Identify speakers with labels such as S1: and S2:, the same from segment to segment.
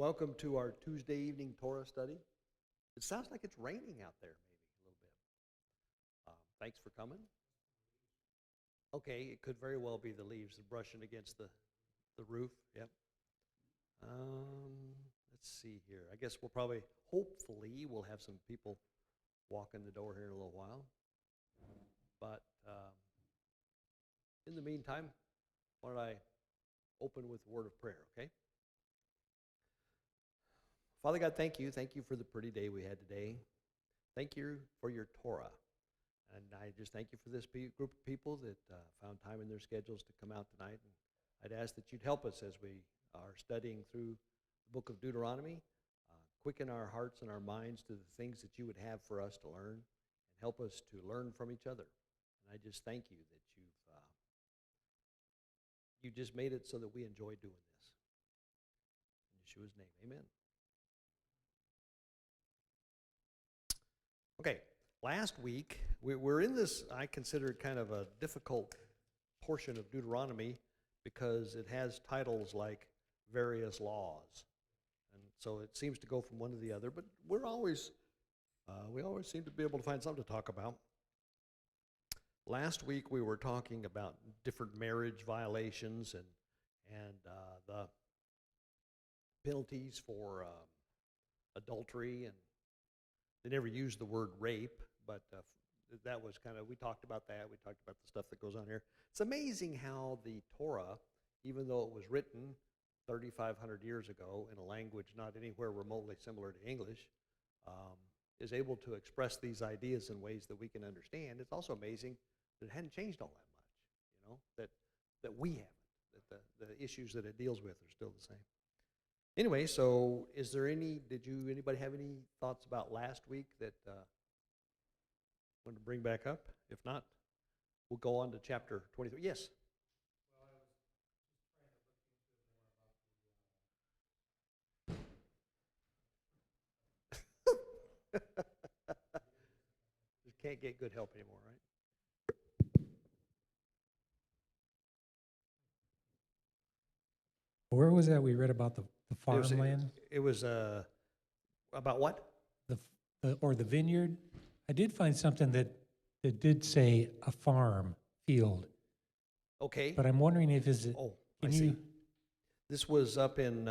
S1: Welcome to our Tuesday evening Torah study. It sounds like it's raining out there, maybe a little bit. Thanks for coming. Okay, it could very well be the leaves brushing against the roof. Yep. Let's see here. I guess hopefully, we'll have some people walk in the door here in a little while. But in the meantime, why don't I open with a word of prayer, okay? Father God, thank you. Thank you for the pretty day we had today. Thank you for your Torah. And I just thank you for this group of people that found time in their schedules to come out tonight. And I'd ask that you'd help us as we are studying through the book of Deuteronomy. Quicken our hearts and our minds to the things that you would have for us to learn, and help us to learn from each other. And I just thank you that you just made it so that we enjoy doing this. In Yeshua's name, amen. Okay, last week, we're in this, I consider it kind of a difficult portion of Deuteronomy because it has titles like various laws. And so it seems to go from one to the other, but we always seem to be able to find something to talk about. Last week, we were talking about different marriage violations and the penalties for adultery, and they never used the word rape, but that was we talked about that. We talked about the stuff that goes on here. It's amazing how the Torah, even though it was written 3,500 years ago in a language not anywhere remotely similar to English, is able to express these ideas in ways that we can understand. It's also amazing that it hadn't changed all that much, that we haven't, that the issues that it deals with are still the same. Anyway, so did anybody have any thoughts about last week that want to bring back up? If not, we'll go on to chapter 23. Yes? Well, I was just trying to look into it more about Just can't get good help anymore, right?
S2: Where was that we read about the farmland?
S1: It was about what?
S2: The vineyard? I did find something that did say a farm field,
S1: Okay.
S2: but I'm wondering if
S1: I see. This was up in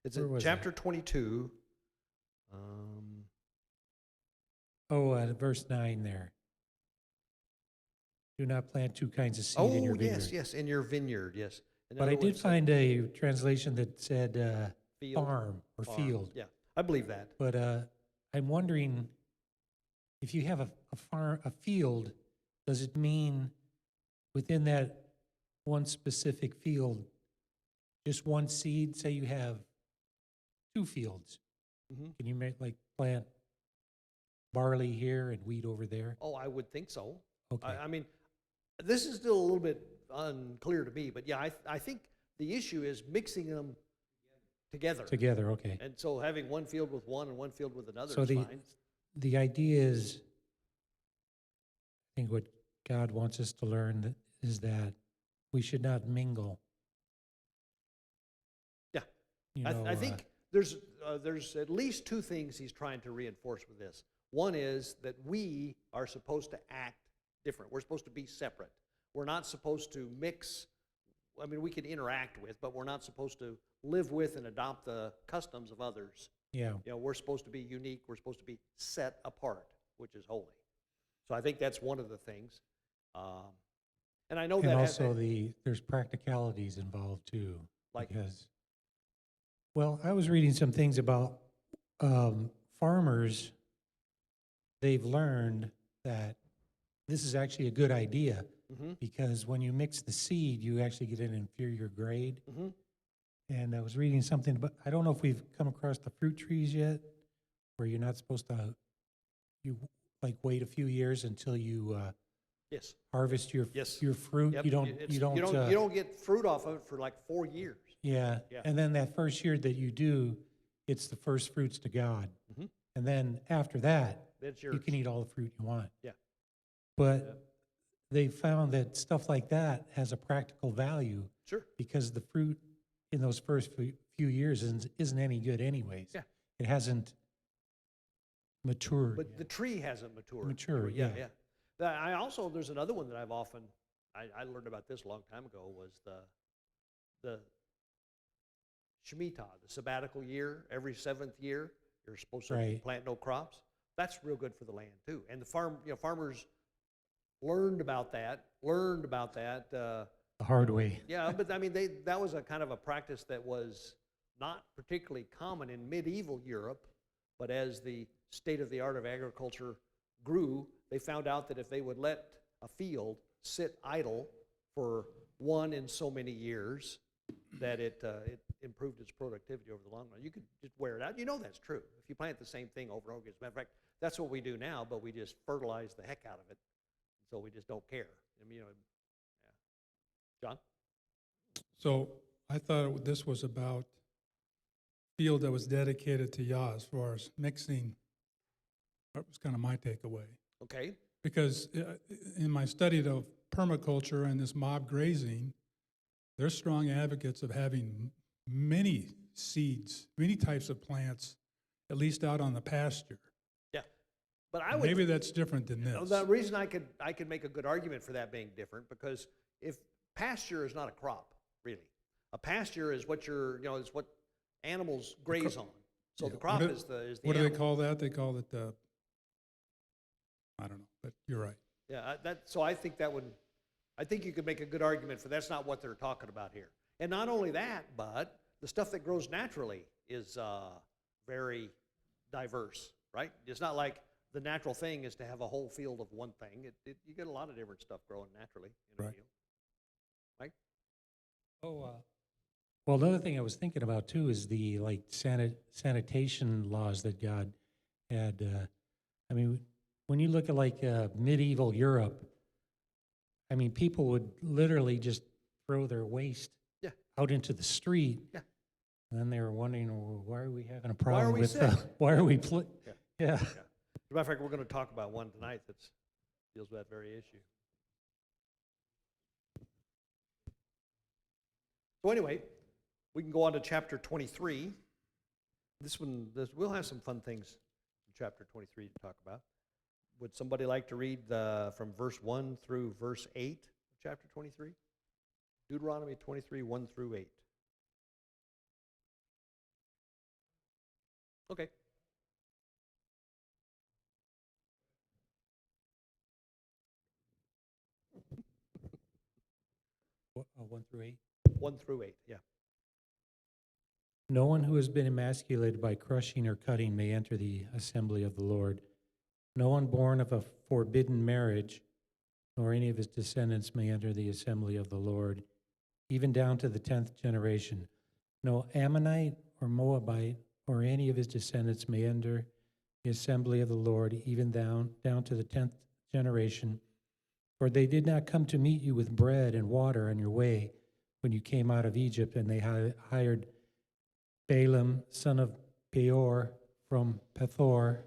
S1: it's in chapter 22.
S2: Verse 9 there. Do not plant two kinds of seed in your vineyard.
S1: Yes, in your vineyard, yes.
S2: But I did find a translation that said
S1: Field.
S2: farm or field.
S1: Yeah, I believe that.
S2: But I'm wondering if you have a field, does it mean within that one specific field, just one seed? Say you have two fields.
S1: Mm-hmm.
S2: Can you plant barley here and wheat over there?
S1: Oh, I would think so.
S2: Okay.
S1: I mean, this is still a little bit unclear to me, but yeah, I think the issue is mixing them together.
S2: Together, okay.
S1: And so having one field with one and one field with another
S2: So
S1: is fine.
S2: The idea is, I think what God wants us to learn is that we should not mingle.
S1: Yeah. I think there's at least two things he's trying to reinforce with this. One is that we are supposed to act different. We're supposed to be separate. We're not supposed to mix. I mean, we can interact with, but we're not supposed to live with and adopt the customs of others.
S2: Yeah.
S1: We're supposed to be unique. We're supposed to be set apart, which is holy. So I think that's one of the things. And I know
S2: and
S1: that
S2: also there's practicalities involved too. Because, well, I was reading some things about farmers. They've learned that this is actually a good idea. Mm-hmm. Because when you mix the seed, you actually get an inferior grade. Mm-hmm. And I was reading something, but I don't know if we've come across the fruit trees yet, where you're not supposed to, wait a few years until you harvest your fruit.
S1: Yep.
S2: You
S1: don't get fruit off of it for 4 years.
S2: Yeah. And then that first year that you do, it's the first fruits to God. Mm-hmm. And then after that, you can eat all the fruit you want.
S1: Yeah.
S2: But they found that stuff like that has a practical value.
S1: Sure.
S2: Because the fruit in those first few years isn't any good anyways.
S1: Yeah.
S2: It hasn't matured.
S1: But the tree hasn't matured.
S2: Mature,
S1: Yeah,
S2: yeah.
S1: yeah. There's another one that I've often, I learned about this a long time ago, was the Shemitah, the sabbatical year. Every seventh year, you're supposed to
S2: Right.
S1: plant no crops. That's real good for the land too. And the farmers learned about that.
S2: The hard way.
S1: Yeah, but I mean, that was a kind of a practice that was not particularly common in medieval Europe, but as the state of the art of agriculture grew, they found out that if they would let a field sit idle for one in so many years, that it improved its productivity over the long run. You could just wear it out. You know that's true. If you plant the same thing over and over again. As a matter of fact, that's what we do now, but we just fertilize the heck out of it, so we just don't care. I mean, yeah. John?
S3: So I thought this was about field that was dedicated to Yah as far as mixing. That was kind of my takeaway.
S1: Okay.
S3: Because in my study of permaculture and this mob grazing, they're strong advocates of having many seeds, many types of plants, at least out on the pasture.
S1: Yeah. But I would
S3: Maybe that's different than this.
S1: The reason I could make a good argument for that being different, because if pasture is not a crop, really. A pasture is what is what animals graze on. So
S3: Yeah.
S1: the crop
S3: What
S1: is the
S3: What do
S1: animal.
S3: they call that? They call it I don't know, but you're right.
S1: Yeah, so I think you could make a good argument for that's not what they're talking about here. And not only that, but the stuff that grows naturally is very diverse, right? It's not like the natural thing is to have a whole field of one thing. You get a lot of different stuff growing naturally in a
S3: Right.
S1: field. Mike?
S2: Well, another thing I was thinking about too is the sanitation laws that God had. I mean, when you look at medieval Europe, I mean, people would literally just throw their waste
S1: Yeah.
S2: out into the street.
S1: Yeah.
S2: And then they were wondering, well, why are we having a
S1: are
S2: problem
S1: we
S2: with
S1: sick?
S2: why are we
S1: Yeah.
S2: yeah.
S1: As a matter of fact, we're going to talk about one tonight that deals with that very issue. So anyway, we can go on to chapter 23. We'll have some fun things in chapter 23 to talk about. Would somebody like to read from verse 1 through verse 8 of chapter 23? Deuteronomy 23, 1 through 8. Okay.
S2: What, 1 through 8.
S1: 1 through 8, yeah.
S2: No one who has been emasculated by crushing or cutting may enter the assembly of the Lord. No one born of a forbidden marriage, nor any of his descendants may enter the assembly of the Lord, even down to the 10th generation. No Ammonite or Moabite or any of his descendants may enter the assembly of the Lord, even down to the 10th generation. For they did not come to meet you with bread and water on your way when you came out of Egypt, and they hired Balaam, son of Beor, from Pethor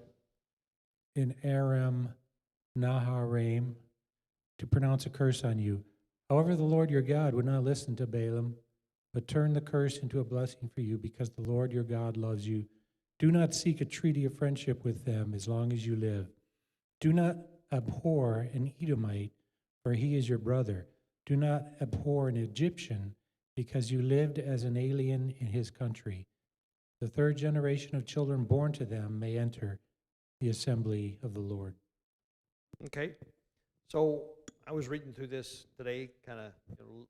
S2: in Aram Naharaim, to pronounce a curse on you. However, the Lord your God would not listen to Balaam, but turned the curse into a blessing for you, because the Lord your God loves you. Do not seek a treaty of friendship with them as long as you live. Do not abhor an Edomite, for he is your brother. Do not abhor an Egyptian, because you lived as an alien in his country. The third generation of children born to them may enter the assembly of the Lord.
S1: Okay. So I was reading through this today, kind of,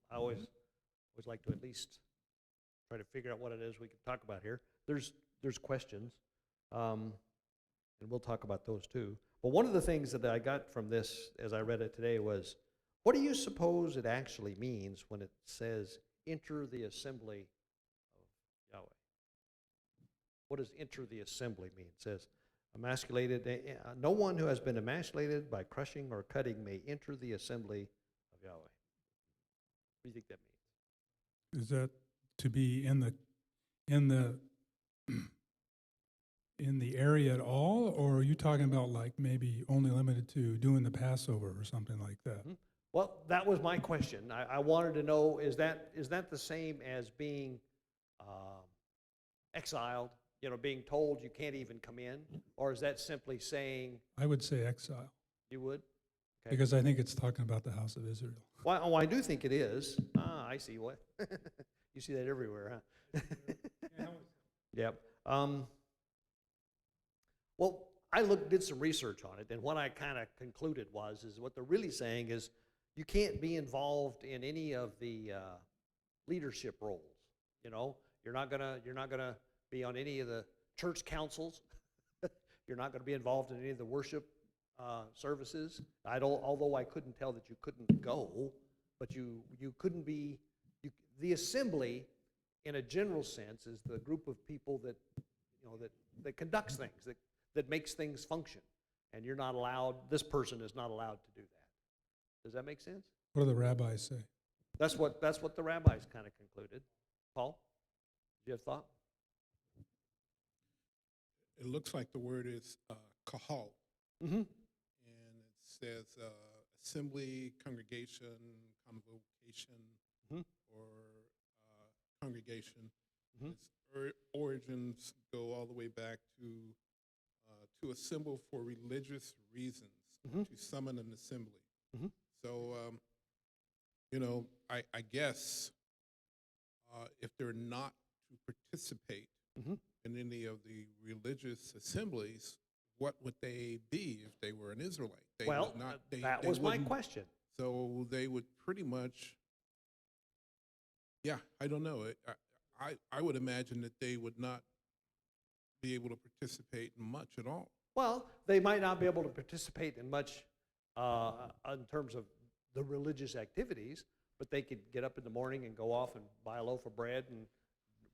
S1: I always like to at least try to figure out what it is we can talk about here. There's questions, and we'll talk about those too. But one of the things that I got from this as I read it today was, what do you suppose it actually means when it says, enter the assembly of Yahweh? What does enter the assembly mean? It says, emasculated, no one who has been emasculated by crushing or cutting may enter the assembly of Yahweh. What do you think that means?
S3: Is that to be in the area at all, or are you talking about like maybe only limited to doing the Passover or something like that?
S1: Mm-hmm. Well, that was my question. I wanted to know, is that the same as being exiled, being told you can't even come in? Or is that simply saying
S3: I would say exile,
S1: you would? Okay.
S3: because I think it's talking about the house of Israel.
S1: Well, I do think it is. Ah, I see what. You see that everywhere, huh? Yep. Well, I did some research on it, and what I kind of concluded is what they're really saying is you can't be involved in any of the leadership roles. You're not gonna be on any of the church councils. You're not gonna be involved in any of the worship services. Although I couldn't tell that you couldn't go, but you couldn't be. The assembly, in a general sense, is the group of people that that conducts things, that makes things function, and you're not allowed. This person is not allowed to do that. Does that make sense?
S3: What do the rabbis say?
S1: That's what the rabbis kind of concluded. Paul, do you have thought?
S4: It looks like the word is kahal,
S1: Mm-hmm.
S4: and it says assembly, congregation, convocation,
S1: Mhm.
S4: or congregation.
S1: Mhm.
S4: Its origins go all the way back to assemble for religious reasons,
S1: Mhm.
S4: to summon an assembly.
S1: Mhm.
S4: So, I guess if they're not to participate
S1: Mhm.
S4: in any of the religious assemblies, what would they be if they were an Israelite? They
S1: Well,
S4: would not,
S1: that
S4: they
S1: was my
S4: wouldn't-
S1: question.
S4: So they would pretty much, yeah, I don't know. I would imagine that they would not be able to participate in much at all.
S1: Well, they might not be able to participate in much in terms of the religious activities, but they could get up in the morning and go off and buy a loaf of bread and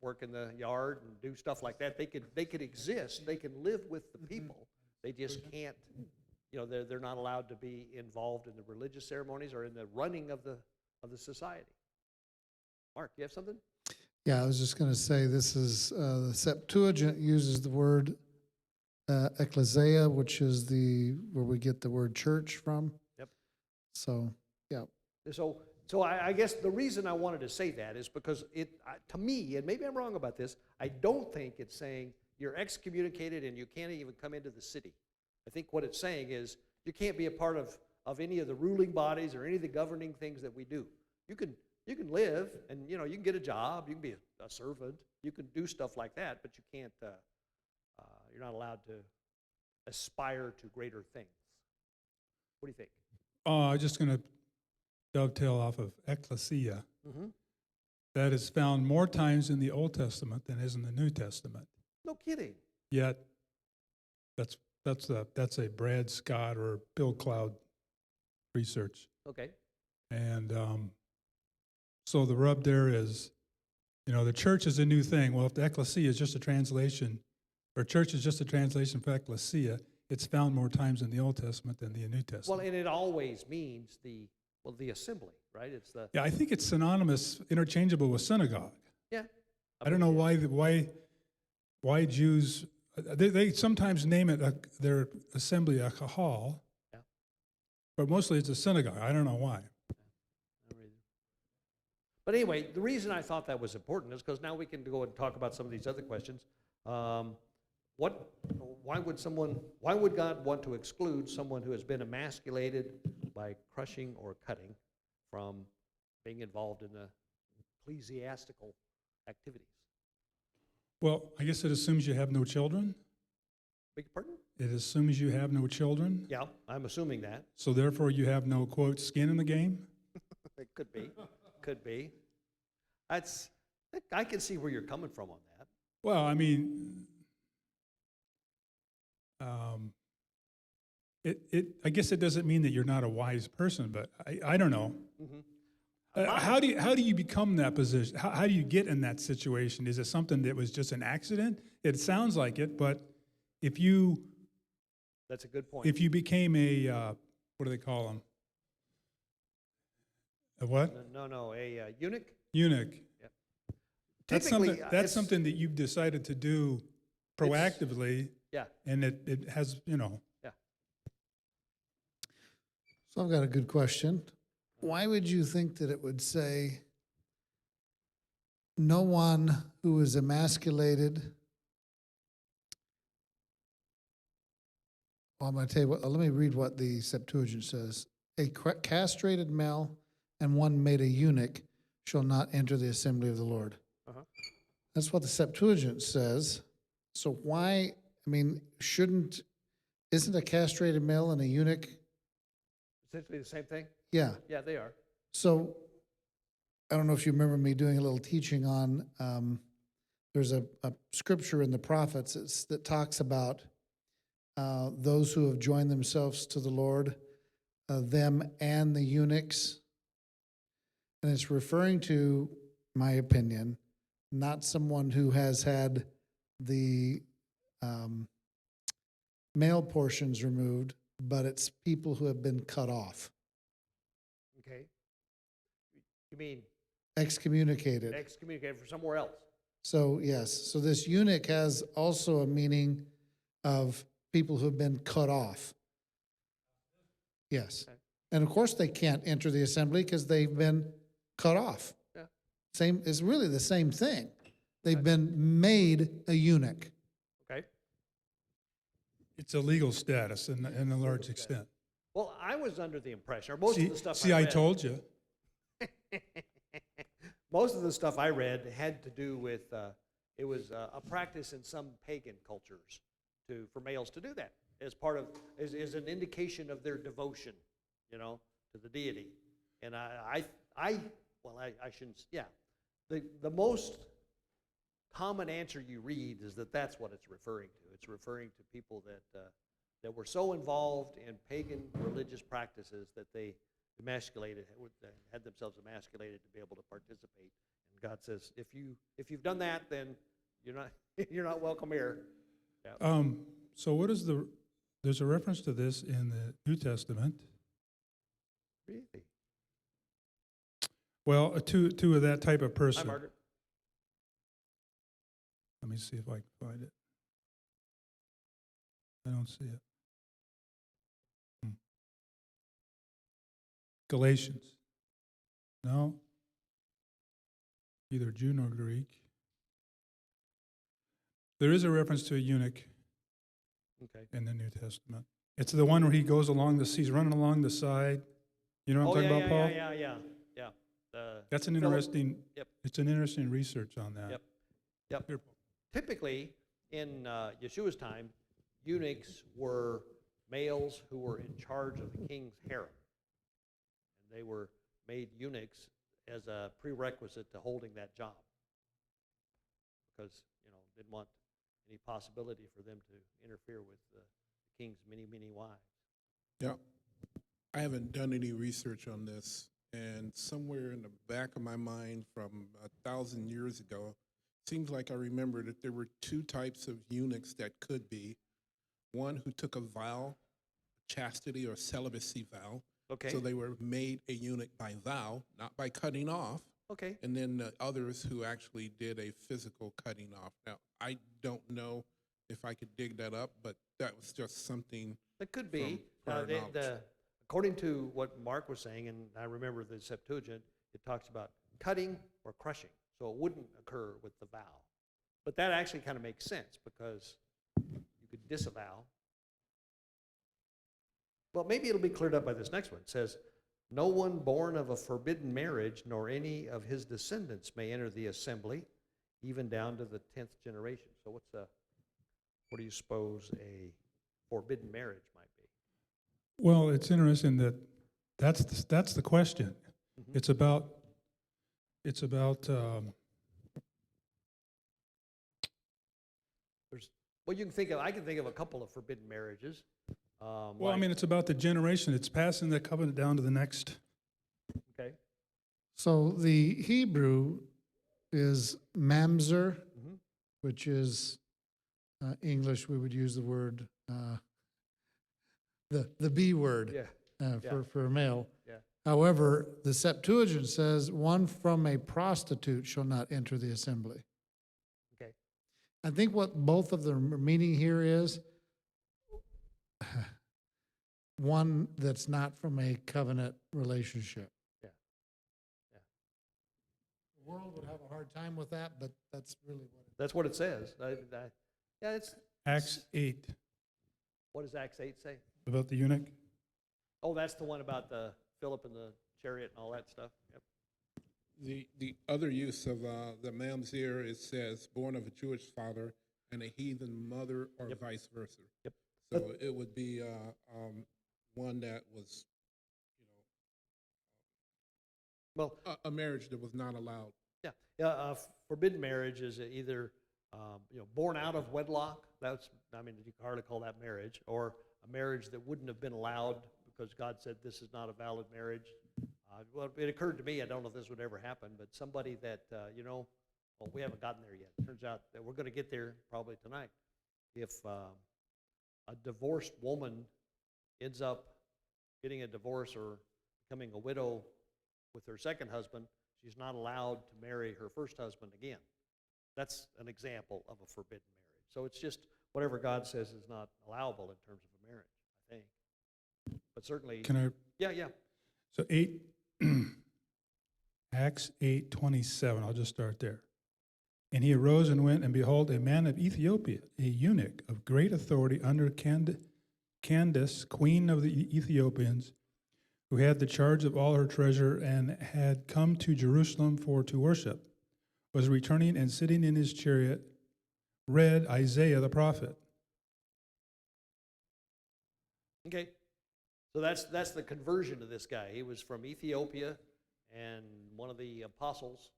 S1: work in the yard and do stuff like that. They could exist. They can live with the people. They just can't. They're not allowed to be involved in the religious ceremonies or in the running of the society. Mark, you have something?
S5: Yeah, I was just going to say this is the Septuagint uses the word ecclesia, which is where we get the word church from.
S1: Yep.
S5: So, yeah.
S1: So I guess the reason I wanted to say that is because to me, and maybe I'm wrong about this, I don't think it's saying you're excommunicated and you can't even come into the city. I think what it's saying is you can't be a part of any of the ruling bodies or any of the governing things that we do. You can live and you can get a job, you can be a servant, you can do stuff like that, but you can't. You're not allowed to aspire to greater things. What do you think?
S3: I'm just going to dovetail off of ecclesia.
S1: Mm-hmm.
S3: That is found more times in the Old Testament than is in the New Testament.
S1: No kidding.
S3: Yet, that's a Brad Scott or Bill Cloud research.
S1: Okay.
S3: And so the rub there is, the church is a new thing. Well, if the ecclesia is just a translation, or church is just a translation for ecclesia, it's found more times in the Old Testament than the New Testament.
S1: Well, and it always means the assembly, right? It's the
S3: Yeah, I think it's synonymous, interchangeable with synagogue.
S1: yeah.
S3: I don't know why Jews, they sometimes name it their assembly a kahal,
S1: Yeah.
S3: but mostly it's a synagogue. I don't know why.
S1: But anyway, the reason I thought that was important is because now we can go and talk about some of these other questions. Why would God want to exclude someone who has been emasculated by crushing or cutting from being involved in the ecclesiastical activities?
S3: Well, I guess it assumes you have no children.
S1: Beg your pardon?
S3: It assumes you have no children.
S1: Yeah, I'm assuming that.
S3: So therefore you have no, quote, skin in the game.
S1: It could be. Could be. I can see where you're coming from on that.
S3: Well, I mean, I guess it doesn't mean that you're not a wise person, but I don't know.
S1: Mm-hmm.
S3: How do you become that position? How do you get in that situation? Is it something that was just an accident? It sounds like it, but if you
S1: That's a good point.
S3: if you became a what do they call them? A what?
S1: No, a eunuch?
S3: Eunuch.
S1: Yep.
S3: That's
S1: Typically,
S3: something. That's
S1: it's-
S3: something that you've decided to do proactively,
S1: Yeah,
S3: and it has
S1: yeah.
S5: So I've got a good question. Why would you think that it would say no one who is emasculated. Well, I'm going to tell you what, let me read what the Septuagint says. A castrated male and one made a eunuch shall not enter the assembly of the Lord.
S1: Uh-huh.
S5: That's what the Septuagint says. So why, I mean, isn't a castrated male and a eunuch?
S1: Essentially the same thing?
S5: Yeah.
S1: Yeah, they are.
S5: So I don't know if you remember me doing a little teaching on, there's a scripture in the prophets that talks about those who have joined themselves to the Lord, them and the eunuchs. And it's referring to, my opinion, not someone who has had the male portions removed, but it's people who have been cut off,
S1: Okay. You mean
S5: excommunicated.
S1: excommunicated from somewhere else?
S5: So, yes, so this eunuch has also a meaning of people who have been cut off. Yes.
S1: Okay.
S5: And of course, they can't enter the assembly because they've been cut off.
S1: Yeah.
S5: It's really the same thing. They've been made a eunuch.
S1: Okay.
S3: It's a legal status in a large extent.
S1: Well, I was under the impression, or most
S3: See,
S1: of the stuff
S3: see,
S1: I
S3: I
S1: read,
S3: told you.
S1: most of the stuff I read had to do with it was a practice in some pagan cultures for males to do that as part of is an indication of their devotion, to the deity. And I shouldn't. Yeah, the most common answer you read is that's what it's referring to. It's referring to people that were so involved in pagan religious practices that they had themselves emasculated to be able to participate. And God says, if you've done that, then you're not welcome here. Yeah.
S3: So what is there's a reference to this in the New Testament.
S1: Really?
S3: Well, to that type of
S1: Hi,
S3: person.
S1: Margaret.
S3: Let me see if I can find it. I don't see it. Galatians. No. Either Jew nor Greek. There is a reference to a eunuch
S1: Okay.
S3: in the New Testament. It's the one where he goes he's running along the side. You know what I'm talking about, Paul?
S1: Yeah.
S3: That's an
S1: Philip.
S3: interesting,
S1: Yep.
S3: It's an interesting research on that.
S1: Yep.
S3: Here,
S1: Typically, in Yeshua's time, eunuchs were males who were in charge of the king's harem. And they were made eunuchs as a prerequisite to holding that job because, didn't want any possibility for them to interfere with the king's many, many wives.
S4: Yeah. I haven't done any research on this, and somewhere in the back of my mind from 1,000 years ago, seems like I remember that there were two types of eunuchs that could be. One who took a vow, chastity or celibacy vow.
S1: Okay.
S4: So they were made a eunuch by vow, not by cutting off.
S1: Okay.
S4: And then others who actually did a physical cutting off. Now, I don't know if I could dig that up, but that was just something.
S1: It could be.
S4: From prior knowledge.
S1: According to what Mark was saying, and I remember the Septuagint, it talks about cutting or crushing. So it wouldn't occur with the vow. But that actually kind of makes sense because you could disavow. Well, maybe it'll be cleared up by this next one. It says, no one born of a forbidden marriage nor any of his descendants may enter the assembly, even down to the 10th generation. So what do you suppose a forbidden marriage might be?
S3: Well, it's interesting that's the question.
S1: Mm-hmm.
S3: It's about
S1: I can think of a couple of forbidden marriages.
S3: it's about the generation. It's passing the covenant down to the next.
S1: Okay.
S5: So the Hebrew is mamzer,
S1: Mhm.
S5: which is English, we would use the word, the B word
S1: Yeah.
S5: for male.
S1: Yeah.
S5: However, the Septuagint says, one from a prostitute shall not enter the assembly.
S1: Okay.
S5: I think what both of them are meaning here is one that's not from a covenant relationship. world would have a hard time with that, but that's really what it
S1: That's what it says. Yeah, it's,
S3: Acts 8,
S1: what does Acts 8 say?
S3: about the eunuch.
S1: Oh, that's the one about the Philip and the chariot and all that stuff. Yep.
S4: The other use of the mamzer, it says, born of a Jewish father and a heathen mother, or
S1: Yep.
S4: vice versa.
S1: Yep.
S4: So it would be one that was,
S1: Well,
S4: a marriage that was not allowed.
S1: yeah. Forbidden marriage is either born out of wedlock. You can hardly call that marriage, or a marriage that wouldn't have been allowed because God said this is not a valid marriage. Well, it occurred to me, I don't know if this would ever happen, but somebody that well, we haven't gotten there yet. Turns out that we're going to get there probably tonight. If a divorced woman ends up getting a divorce or becoming a widow with her second husband, she's not allowed to marry her first husband again. That's an example of a forbidden marriage. So it's just whatever God says is not allowable in terms of a marriage, I think. But certainly,
S3: Can I,
S1: yeah.
S3: so Acts 8:27, I'll just start there. And he arose and went, and behold, a man of Ethiopia, a eunuch of great authority under Candace, queen of the Ethiopians, who had the charge of all her treasure and had come to Jerusalem to worship, was returning and sitting in his chariot, read Isaiah the prophet.
S1: Okay. So that's the conversion of this guy. He was from Ethiopia, and one of the apostles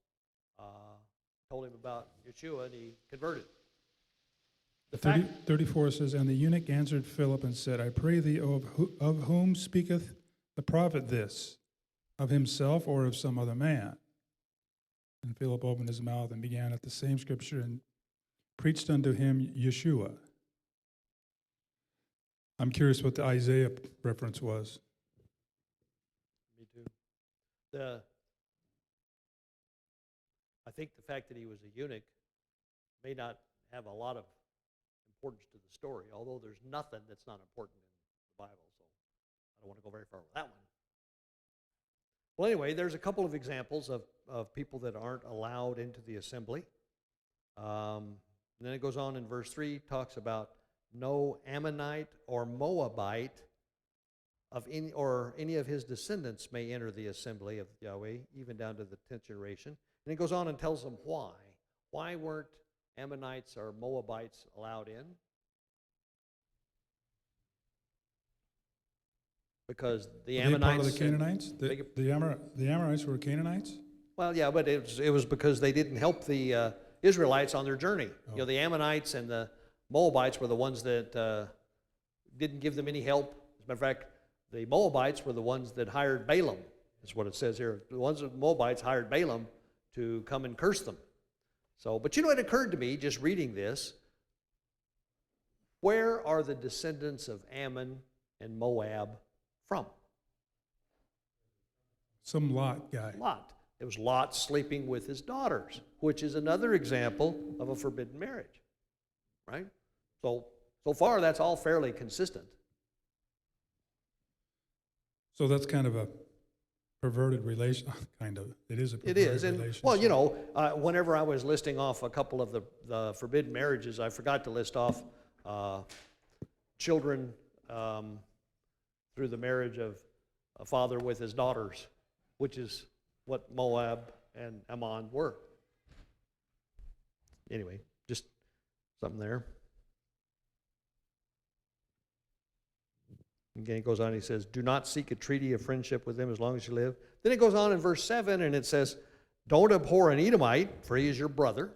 S1: told him about Yeshua, and he converted. The fact,
S3: 34 says, and the eunuch answered Philip and said, I pray thee, of whom speaketh the prophet this, of himself or of some other man? And Philip opened his mouth and began at the same scripture and preached unto him Yeshua. I'm curious what the Isaiah reference was.
S1: me too. I think the fact that he was a eunuch may not have a lot of importance to the story, although there's nothing that's not important in the Bible, so I don't want to go very far with that one. Well, anyway, there's a couple of examples of people that aren't allowed into the assembly. And then it goes on in verse 3, talks about no Ammonite or Moabite of any of his descendants may enter the assembly of Yahweh, even down to the 10th generation. And it goes on and tells them why. Why weren't Ammonites or Moabites allowed in? Because the
S3: Were they part
S1: Ammonites...
S3: of the Canaanites? The Amorites were Canaanites?
S1: Well, yeah, but it was because they didn't help the Israelites on their journey.
S3: Oh.
S1: The Ammonites and the Moabites were the ones that didn't give them any help. As a matter of fact, the Moabites were the ones that hired Balaam. That's what it says here. The ones that Moabites hired Balaam to come and curse them. So, but it occurred to me just reading this, where are the descendants of Ammon and Moab from?
S3: Some Lot guy.
S1: Lot. It was Lot sleeping with his daughters, which is another example of a forbidden marriage, right? So far, that's all fairly consistent.
S3: So that's kind of a perverted relation, kind of. It is a
S1: It
S3: perverted
S1: is, and
S3: relationship.
S1: whenever I was listing off a couple of the forbidden marriages, I forgot to list off children through the marriage of a father with his daughters, which is what Moab and Ammon were. Anyway, just something there. Again, it goes on, he says, do not seek a treaty of friendship with them as long as you live. Then it goes on in verse 7, and it says, don't abhor an Edomite, for he is your brother.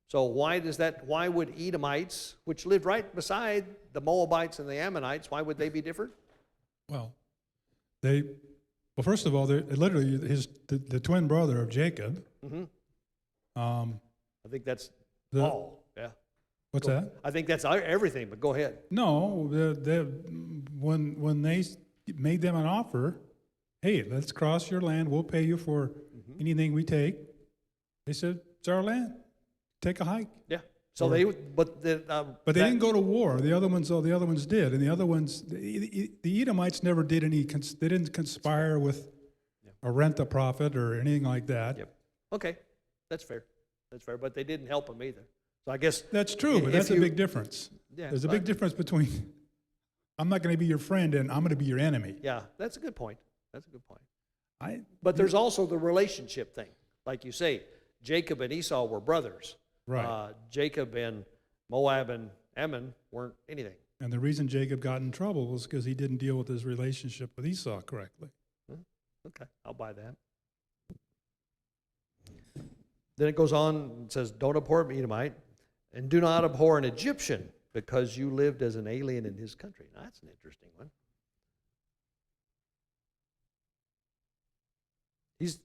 S1: So why would Edomites, which lived right beside the Moabites and the Ammonites, why would they be different?
S3: Well, first of all, they're literally the twin brother of Jacob.
S1: Mm-hmm.
S3: I
S1: think that's all. Yeah.
S3: What's that?
S1: I think that's everything, but go ahead.
S3: No, when they made them an offer, hey, let's cross your land. We'll pay you for anything we take. They said, it's our land. Take a hike.
S1: Yeah. So but they
S3: didn't go to war. The other ones did, and the other ones, the Edomites never did any. They didn't conspire with a rent-a-prophet or anything like that.
S1: Yep. Okay. That's fair. That's fair. But they didn't help him either. So I guess
S3: That's true, but
S1: if
S3: that's a
S1: you-
S3: big difference.
S1: Yeah,
S3: There's a
S1: but-
S3: big difference between, I'm not going to be your friend and I'm going to be your enemy.
S1: Yeah, that's a good point. That's a good point.
S3: I,
S1: But there's also the relationship thing. Like you say, Jacob and Esau were brothers.
S3: Right.
S1: Jacob and Moab and Ammon weren't anything.
S3: and the reason Jacob got in trouble was because he didn't deal with his relationship with Esau correctly.
S1: Okay, I'll buy that. Then it goes on and says, don't abhor an Edomite, and do not abhor an Egyptian, because you lived as an alien in his country. Now, that's an interesting one.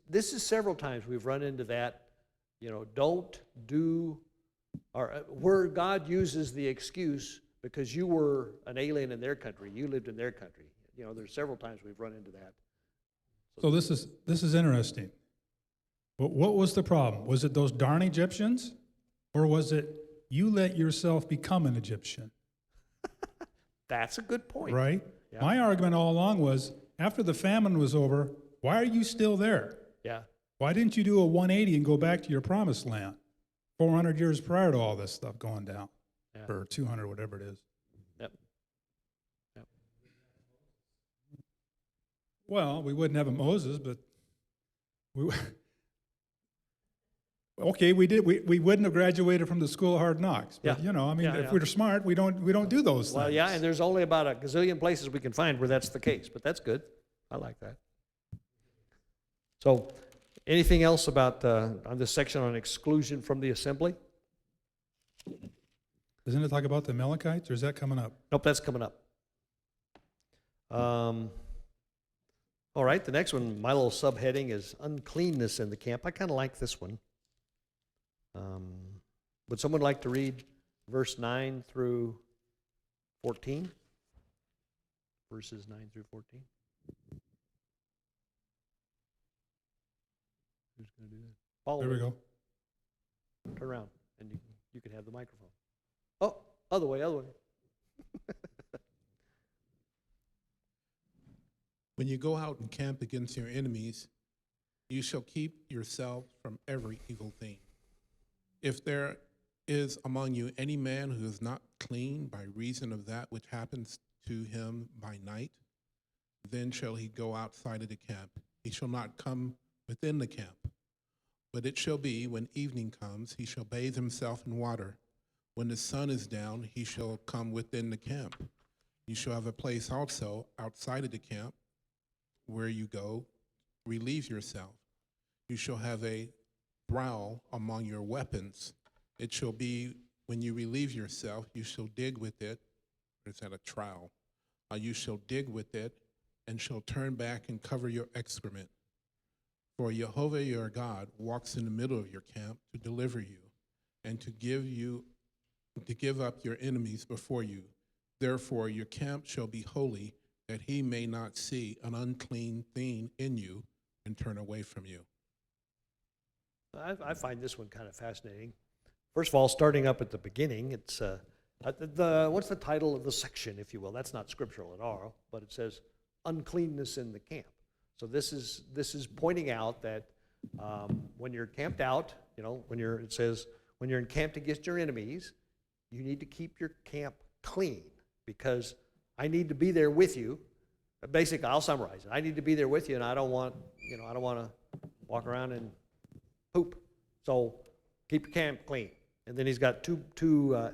S1: This is several times we've run into that, don't do, or where God uses the excuse because you were an alien in their country, you lived in their country. There's several times we've run into that.
S3: So this is interesting. But what was the problem? Was it those darn Egyptians? Or was it you let yourself become an Egyptian?
S1: That's a good point.
S3: Right?
S1: Yeah.
S3: My argument all along was, after the famine was over, why are you still there?
S1: Yeah.
S3: Why didn't you do a 180 and go back to your promised land 400 years prior to all this stuff going down?
S1: Yeah.
S3: Or 200, whatever it is.
S1: Yep. Yep.
S3: Well, we wouldn't have a Moses, but we okay, we did. We wouldn't have graduated from the school of hard knocks. But,
S1: Yeah.
S3: if
S1: Yeah.
S3: we're smart, we don't do those things.
S1: Well, yeah, and there's only about a gazillion places we can find where that's the case, but that's good. I like that. So, anything else about on this section on exclusion from the assembly?
S3: Doesn't it talk about the Amalekites, or is that coming up?
S1: Nope, that's coming up. All right, the next one, my little subheading is uncleanness in the camp. I kind of like this one. Would someone like to read verse 9 through 14? Verses 9 through 14. Who's going to do that? Follow
S3: There we
S1: me.
S3: go.
S1: Turn around, and you can have the microphone. Oh, other way, other way.
S4: When you go out and camp against your enemies, you shall keep yourself from every evil thing. If there is among you any man who is not clean by reason of that which happens to him by night, then shall he go outside of the camp. He shall not come within the camp. But it shall be, when evening comes, he shall bathe himself in water. When the sun is down, he shall come within the camp. You shall have a place also outside of the camp where you go, relieve yourself. You shall have a brow among your weapons. It shall be, when you relieve yourself, you shall dig with it. Or is that a trowel? You shall dig with it, and shall turn back and cover your excrement. For Jehovah your God walks in the middle of your camp to deliver you, and to give up your enemies before you. Therefore your camp shall be holy, that he may not see an unclean thing in you and turn away from you.
S1: I find this one kind of fascinating. First of all, starting up at the beginning, it's what's the title of the section, if you will? That's not scriptural at all, but it says uncleanness in the camp. So this is pointing out that when you're camped out, it says when you're encamped against your enemies, you need to keep your camp clean, because I need to be there with you. Basically, I'll summarize it. I need to be there with you, and I don't want to walk around and poop. So keep your camp clean. And then he's got two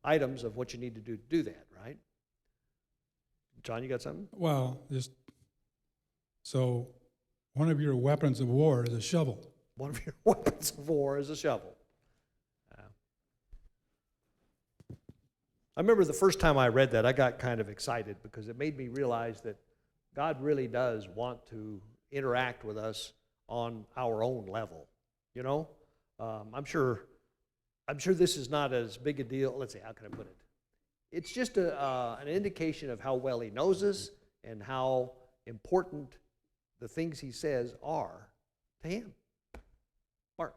S1: items of what you need to do that, right? John, you got something?
S3: Well, so one of your weapons of war is a shovel.
S1: One of your weapons of war is a shovel. I remember the first time I read that, I got kind of excited because it made me realize that God really does want to interact with us on our own level. I'm sure this is not as big a deal. Let's see, how can I put it? It's just an indication of how well he knows us and how important the things he says are to him. Mark.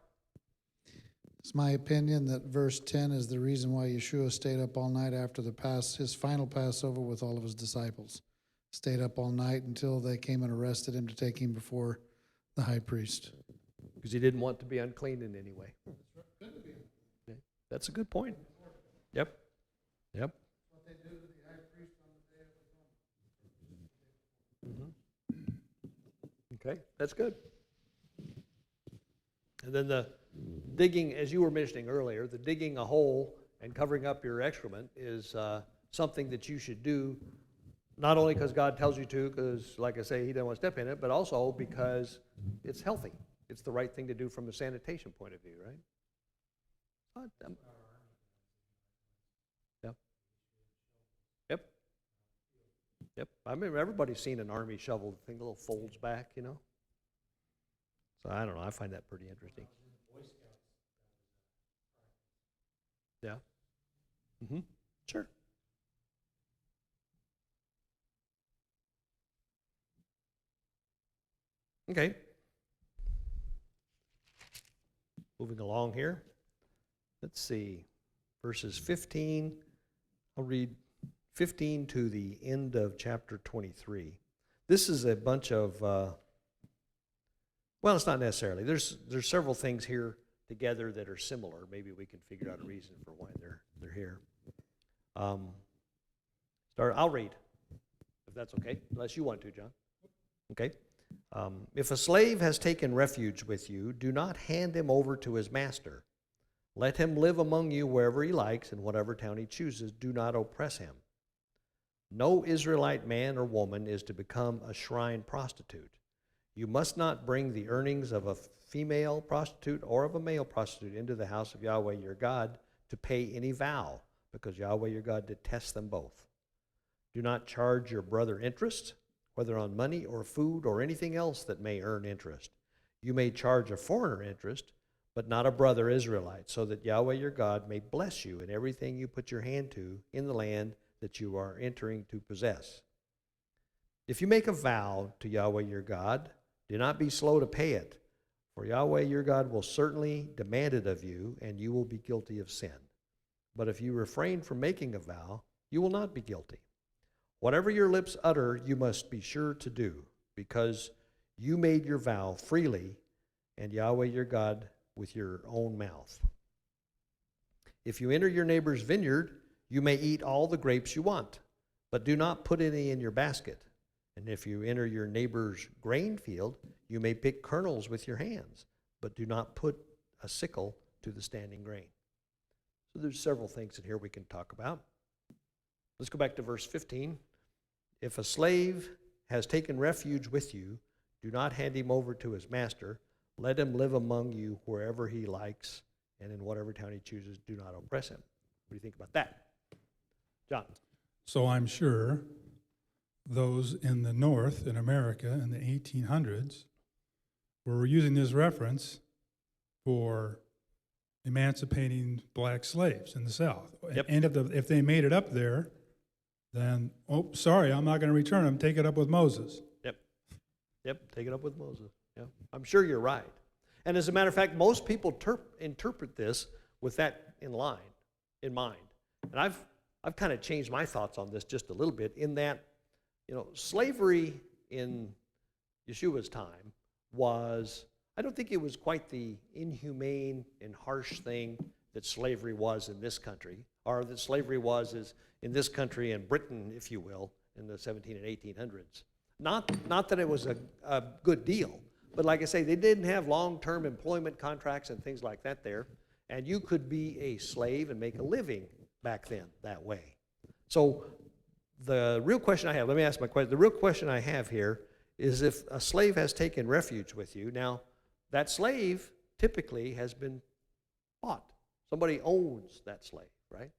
S5: It's my opinion that verse 10 is the reason why Yeshua stayed up all night after his final Passover with all of his disciples. Stayed up all night until they came and arrested him to take him before the high priest.
S1: Because he didn't want to be unclean in any way. Yeah, that's a good point. Yep. Yep. Okay, that's good. And then the digging, as you were mentioning earlier, the digging a hole and covering up your excrement is something that you should do, not only because God tells you to, because, like I say, he doesn't want to step in it, but also because it's healthy. It's the right thing to do from a sanitation point of view, right? Yep. Yep. Yep. I remember everybody's seen an army shovel, the thing, a little folds back, you know? So I don't know. I find that pretty interesting. Yeah. Mm-hmm. Sure. Okay. Moving along here. Let's see. Verses 15. I'll read 15 to the end of chapter 23. This is a bunch of, well, it's not necessarily. There's several things here together that are similar. Maybe we can figure out a reason for why they're here. I'll read, if that's okay, unless you want to, John. Okay. If a slave has taken refuge with you, do not hand him over to his master. Let him live among you wherever he likes, in whatever town he chooses. Do not oppress him. No Israelite man or woman is to become a shrine prostitute. You must not bring the earnings of a female prostitute or of a male prostitute into the house of Yahweh your God to pay any vow, because Yahweh your God detests them both. Do not charge your brother interest, whether on money or food or anything else that may earn interest. You may charge a foreigner interest, but not a brother Israelite, so that Yahweh your God may bless you in everything you put your hand to in the land that you are entering to possess. If you make a vow to Yahweh your God, do not be slow to pay it, for Yahweh your God will certainly demand it of you, and you will be guilty of sin. But if you refrain from making a vow, you will not be guilty. Whatever your lips utter, you must be sure to do, because you made your vow freely, and Yahweh your God with your own mouth. If you enter your neighbor's vineyard, you may eat all the grapes you want, but do not put any in your basket. And if you enter your neighbor's grain field, you may pick kernels with your hands, but do not put a sickle to the standing grain. So there's several things in here we can talk about. Let's go back to verse 15. If a slave has taken refuge with you, do not hand him over to his master. Let him live among you wherever he likes, and in whatever town he chooses. Do not oppress him. What do you think about that? John?
S3: So I'm sure those in the North, in America, in the 1800s, were using this reference for emancipating black slaves in the South.
S1: Yep.
S3: And if they made it up there, then, oh, sorry, I'm not going to return them. Take it up with Moses.
S1: Yep, take it up with Moses. Yeah, I'm sure you're right. And as a matter of fact, most people interpret this with that in mind. And I've kind of changed my thoughts on this just a little bit, in that, slavery in Yeshua's time was, I don't think it was quite the inhumane and harsh thing that slavery was in this country, or that slavery was in this country and Britain, if you will, in the 17 and 1800s. Not that it was a good deal, but like I say, they didn't have long-term employment contracts and things like that there, and you could be a slave and make a living back then that way. So the real question I have, let me ask my question. The real question I have here is, if a slave has taken refuge with you, now that slave typically has been bought. Somebody owns that slave, right?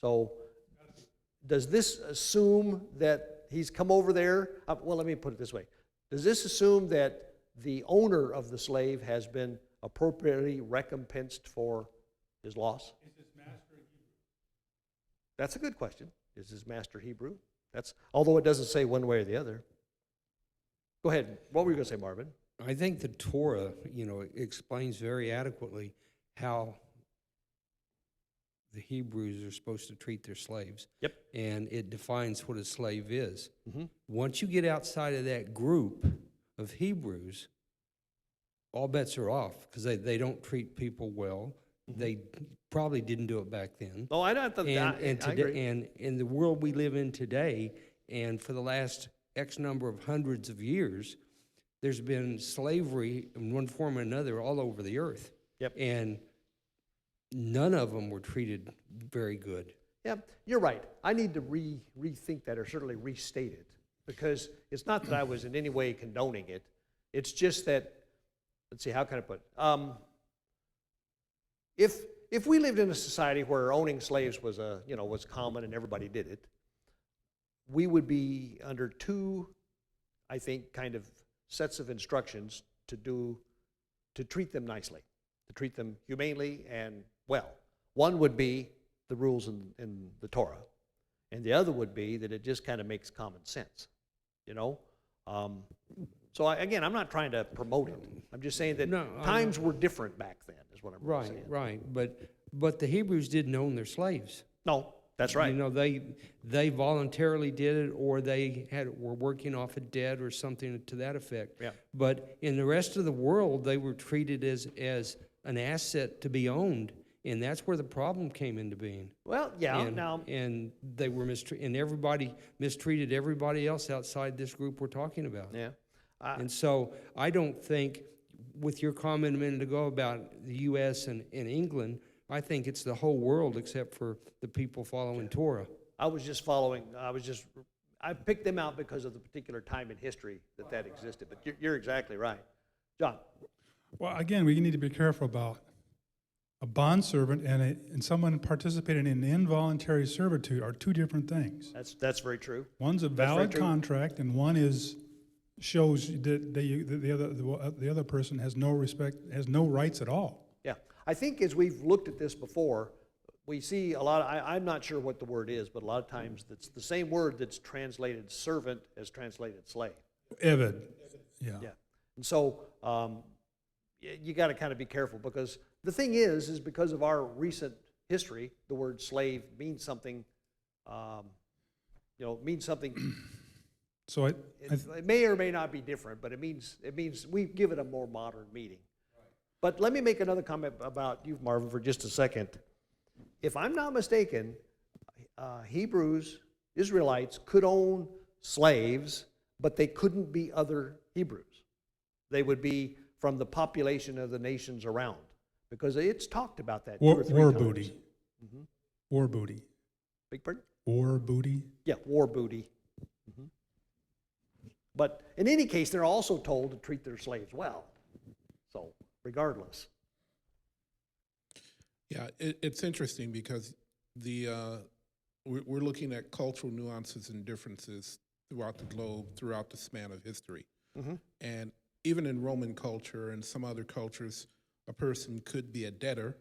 S1: So does this assume that he's come over there? Well, let me put it this way. Does this assume that the owner of the slave has been appropriately recompensed for his loss?
S3: Is his master Hebrew?
S1: That's a good question. Is his master Hebrew? Although it doesn't say one way or the other. Go ahead. What were you going to say, Marvin?
S6: I think the Torah, explains very adequately how the Hebrews are supposed to treat their slaves.
S1: Yep.
S6: And it defines what a slave is.
S1: Mm-hmm.
S6: Once you get outside of that group of Hebrews, all bets are off because they don't treat people well. They probably didn't do it back then.
S1: Oh, I don't.
S6: And
S1: I
S6: today,
S1: agree.
S6: and in the world we live in today, and for the last X number of hundreds of years, there's been slavery in one form or another all over the earth.
S1: Yep.
S6: And none of them were treated very good.
S1: Yeah, you're right. I need to rethink that, or certainly restate it, because it's not that I was in any way condoning it. It's just that, let's see, how can I put it? If we lived in a society where owning slaves was was common and everybody did it, we would be under two, I think, kind of sets of instructions to treat them nicely, to treat them humanely and well. One would be the rules in the Torah, and the other would be that it just kind of makes common sense, you know. So again, I'm not trying to promote it. I'm just saying that
S6: No,
S1: times were different back then, is what I'm really
S6: Right,
S1: saying.
S6: right. But the Hebrews didn't own their slaves.
S1: No, that's right.
S6: You know, they voluntarily did it, or they were working off a debt or something to that effect.
S1: Yeah.
S6: But in the rest of the world, they were treated as an asset to be owned, and that's where the problem came into being.
S1: Well, yeah.
S6: And, and they were mistreated, and everybody mistreated everybody else outside this group we're talking about.
S1: Yeah.
S6: And so I don't think, with your comment a minute ago about the U.S. and England, I think it's the whole world except for the people following Torah.
S1: I picked them out because of the particular time in history that existed. But you're exactly right. John?
S3: Well, again, we need to be careful about a bondservant and someone participating in involuntary servitude are two different things.
S1: That's very true.
S3: One's a
S1: very
S3: valid
S1: true.
S3: contract, and one shows that the other person has no respect, has no rights at all.
S1: Yeah. I think as we've looked at this before, we see a lot I'm not sure what the word is, but a lot of times it's the same word that's translated servant as translated slave.
S3: Eved, yeah.
S1: Yeah. And so you got to kind of be careful, because the thing is because of our recent history, the word slave means something, means something.
S3: So
S1: It may or may not be different, but it means we give it a more modern meaning. But let me make another comment about you, Marvin, for just a second. If I'm not mistaken, Hebrews, Israelites, could own slaves, but they couldn't be other Hebrews. They would be from the population of the nations around, because it's talked about that two or three
S3: war
S1: times.
S3: booty. War booty.
S1: Big pardon?
S3: War booty.
S1: Yeah, war booty. But in any case, they're also told to treat their slaves well. So, regardless.
S4: Yeah, it's interesting because we're looking at cultural nuances and differences throughout the globe, throughout the span of history. And even in Roman culture and some other cultures, a person could be a debtor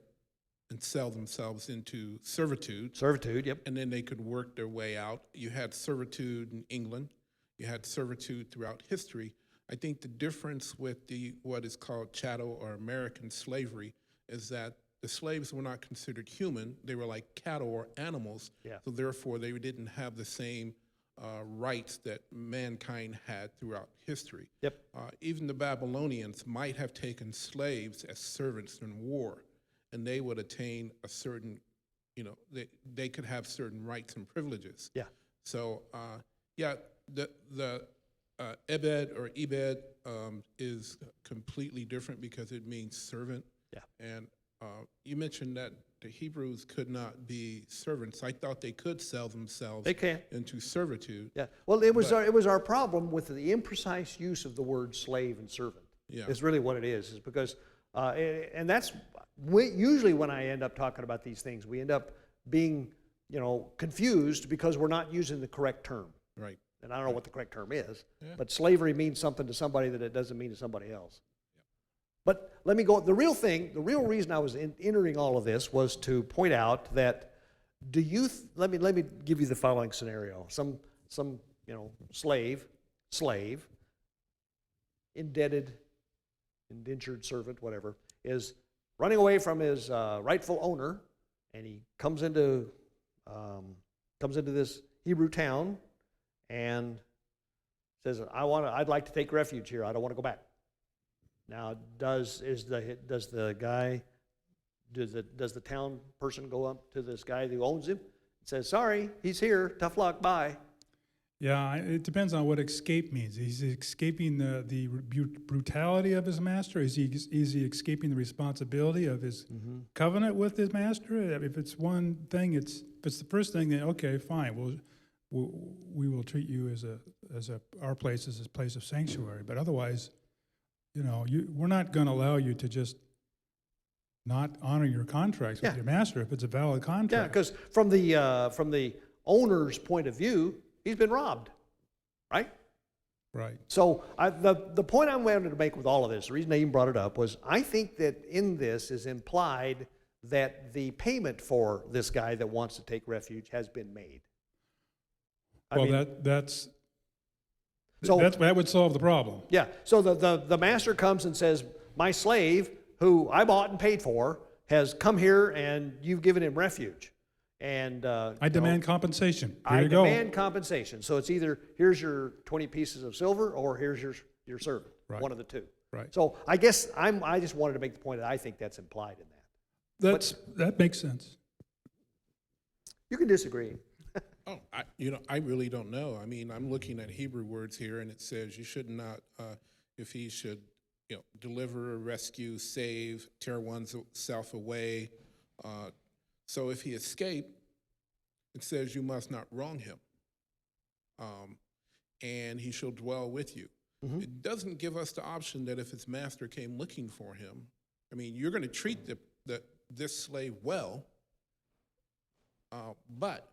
S4: and sell themselves into servitude.
S1: Servitude, yep.
S4: And then they could work their way out. You had servitude in England. You had servitude throughout history. I think the difference with what is called chattel or American slavery is that the slaves were not considered human. They were like cattle or animals.
S1: Yeah.
S4: So therefore, they didn't have the same rights that mankind had throughout history.
S1: Yep.
S4: Even the Babylonians might have taken slaves as servants in war, and they would attain a certain, they could have certain rights and privileges.
S1: Yeah.
S4: So, the Ebed or Ebed is completely different because it means servant.
S1: Yeah.
S4: And you mentioned that the Hebrews could not be servants. I thought they could sell themselves
S1: They can.
S4: into servitude.
S1: Yeah. Well, it was our problem with the imprecise use of the word slave and servant.
S4: Yeah.
S1: Is really what it is because, and that's usually when I end up talking about these things, we end up being, confused because we're not using the correct term.
S4: Right.
S1: And I don't know what the correct term is,
S4: Yeah.
S1: but slavery means something to somebody that it doesn't mean to somebody else. But let me go, the real reason I was entering all of this was to point out that let me give you the following scenario. Some slave, indebted, indentured servant, whatever, is running away from his rightful owner, and he comes into this Hebrew town and says, I'd like to take refuge here. I don't want to go back. Now, does the town person go up to this guy who owns him and says, "Sorry, he's here. Tough luck. Bye."
S3: Yeah, it depends on what escape means. Is he escaping the brutality of his master? Is he escaping the responsibility of his covenant with his master? If it's one thing, if it's the first thing, then okay, fine. We will treat you as our place as a place of sanctuary. But otherwise, we're not going to allow you to just not honor your contracts with
S1: Yeah.
S3: your master if it's a valid
S1: Yeah,
S3: contract.
S1: because from the owner's point of view, he's been robbed, right?
S3: Right.
S1: So the point I wanted to make with all of this, the reason I even brought it up, was I think that in this is implied that the payment for this guy that wants to take refuge has been made.
S3: Well, that would solve the problem.
S1: Yeah, so the master comes and says, "My slave, who I bought and paid for, has come here and you've given him refuge. And
S3: I demand compensation. Here
S1: I
S3: you go.
S1: demand compensation." So it's either here's your 20 pieces of silver or here's your servant,
S3: Right.
S1: one of the two.
S3: Right.
S1: So I guess I just wanted to make the point that I think that's implied in that.
S3: That makes sense.
S1: You can disagree.
S4: Oh, I really don't know. I mean, I'm looking at Hebrew words here, and it says you should not, if he should, deliver, rescue, save, tear oneself away. So if he escaped, it says you must not wrong him, and he shall dwell with you.
S1: Mhm.
S4: It doesn't give us the option that if his master came looking for him, I mean, you're going to treat this slave well, but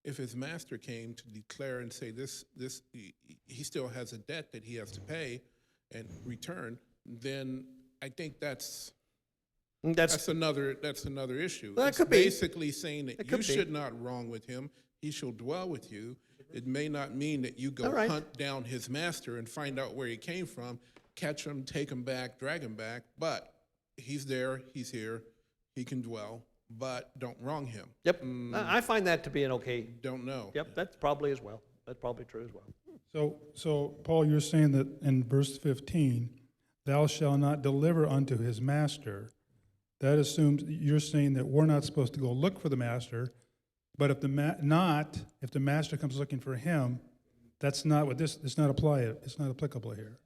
S4: if his master came to declare and say he still has a debt that he has to pay and return, then I think that's another issue.
S1: Well, that
S4: It's
S1: could be.
S4: basically saying that
S1: It
S4: you
S1: could be.
S4: should not wrong with him. He shall dwell with you. It may not mean that you go
S1: All right.
S4: hunt down his master and find out where he came from, catch him, take him back, drag him back. But he's there. He's here. He can dwell. But don't wrong him.
S1: Yep, I find that to be an okay.
S4: Don't know.
S1: Yep, that's probably as well. That's probably true as well.
S3: So Paul, you're saying that in verse 15, thou shalt not deliver unto his master. That assumes you're saying that we're not supposed to go look for the master, but if the master comes looking for him, that's not what this. It's not applicable here.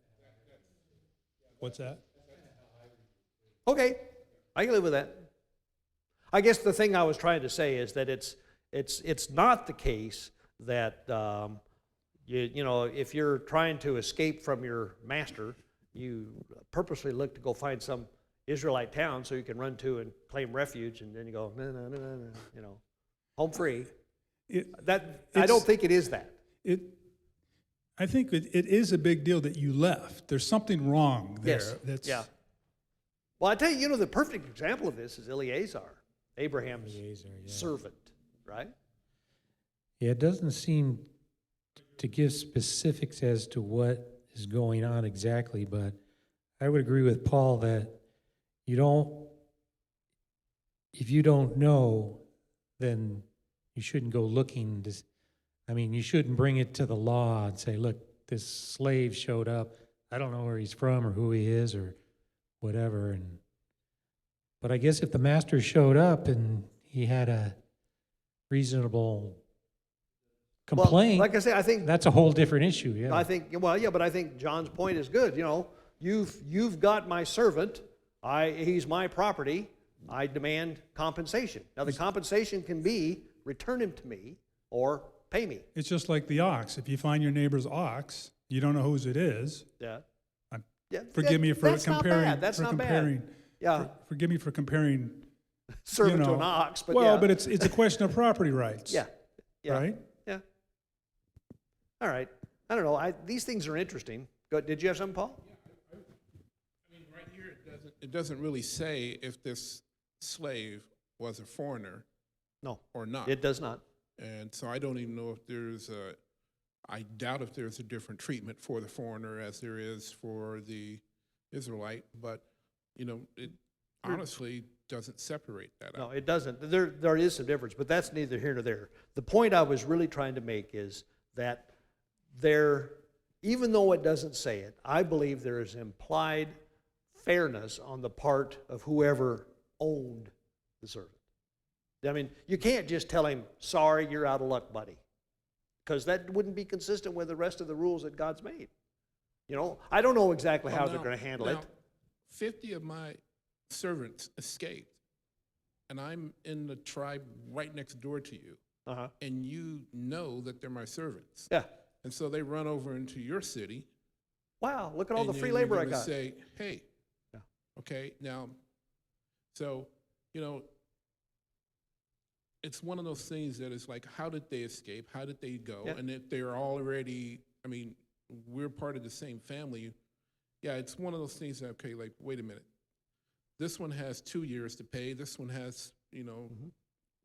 S3: What's that?
S1: Okay, I can live with that. I guess the thing I was trying to say is that it's not the case that if you're trying to escape from your master, you purposely look to go find some Israelite town so you can run to and claim refuge, and then you go no, home free. I don't think it is that.
S3: I think it is a big deal that you left. There's something wrong there.
S1: Yes. Yeah. Well, I tell you, the perfect example of this is Eleazar, Abraham's servant, right?
S2: Yeah, it doesn't seem to give specifics as to what is going on exactly, but I would agree with Paul that if you don't know, then you shouldn't go looking. You shouldn't bring it to the law and say, look, this slave showed up. I don't know where he's from or who he is or whatever. But I guess if the master showed up and he had a reasonable complaint,
S1: Well, like I say, I think
S2: that's a whole different issue. Yeah,
S1: but I think John's point is good. You've got my servant. He's my property. I demand compensation. Now, the compensation can be return him to me or pay me.
S3: It's just like the ox. If you find your neighbor's ox, you don't know whose it is.
S1: Yeah.
S3: I'm-
S1: Yeah.
S3: Forgive me for
S1: That's
S3: comparing.
S1: Not bad. That's not bad. Yeah.
S3: Forgive me for comparing.
S1: Servant to an ox, but
S3: well,
S1: yeah.
S3: but it's a question of property rights.
S1: Yeah. Yeah.
S3: Right.
S1: Yeah. All right. I don't know. These things are interesting. Did you have something, Paul?
S4: I mean, right here it doesn't really say if this slave was a foreigner
S1: No.
S4: or not.
S1: It does not.
S4: And so I don't even know if I doubt if there's a different treatment for the foreigner as there is for the Israelite, but, it honestly doesn't separate that
S1: No,
S4: out.
S1: it doesn't. There is some difference, but that's neither here nor there. The point I was really trying to make is that even though it doesn't say it, I believe there is implied fairness on the part of whoever owned the servant. I mean, you can't just tell him, sorry, you're out of luck, buddy, because that wouldn't be consistent with the rest of the rules that God's made. You know, I don't know exactly how
S4: Well,
S1: they're
S4: now-
S1: going to handle
S4: now,
S1: it.
S4: 50 of my servants escaped, and I'm in the tribe right next door to you,
S1: Uh-huh.
S4: and you know that they're my servants.
S1: Yeah.
S4: And so they run over into your city.
S1: Wow, look at all
S4: and
S1: the free
S4: then
S1: labor
S4: you're
S1: I
S4: gonna
S1: got.
S4: say, hey,
S1: Yeah.
S4: okay, now, so, you know, it's one of those things that is like, how did they escape? How did they go?
S1: Yeah.
S4: And if they're already, I mean, we're part of the same family. Yeah, it's one of those things that, okay, like, wait a minute. This one has 2 years to pay. This one has, you know,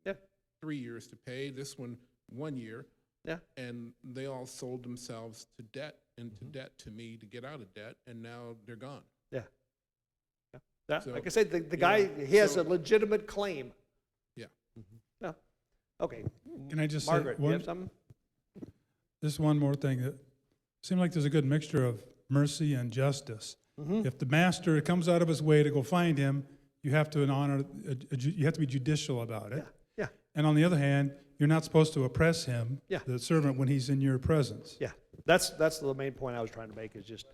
S1: Yeah.
S4: 3 years to pay. This one, 1 year.
S1: Yeah.
S4: And they all sold themselves to debt, into debt to me to get out of debt, and now they're gone.
S1: Yeah. Yeah. Yeah,
S4: So,
S1: like I said, the
S4: you
S1: guy,
S4: know,
S1: he has
S4: so-
S1: a legitimate claim.
S4: Yeah.
S1: Yeah. Okay.
S3: Can I just say
S1: Margaret, you
S3: one-
S1: have something?
S3: Just one more thing. It seems like there's a good mixture of mercy and justice. If the master comes out of his way to go find him, you have to you have to be judicial about it.
S1: Yeah. Yeah.
S3: And on the other hand, you're not supposed to oppress him,
S1: Yeah.
S3: the servant, when he's in your presence.
S1: Yeah. That's the main point I was trying to make, is just,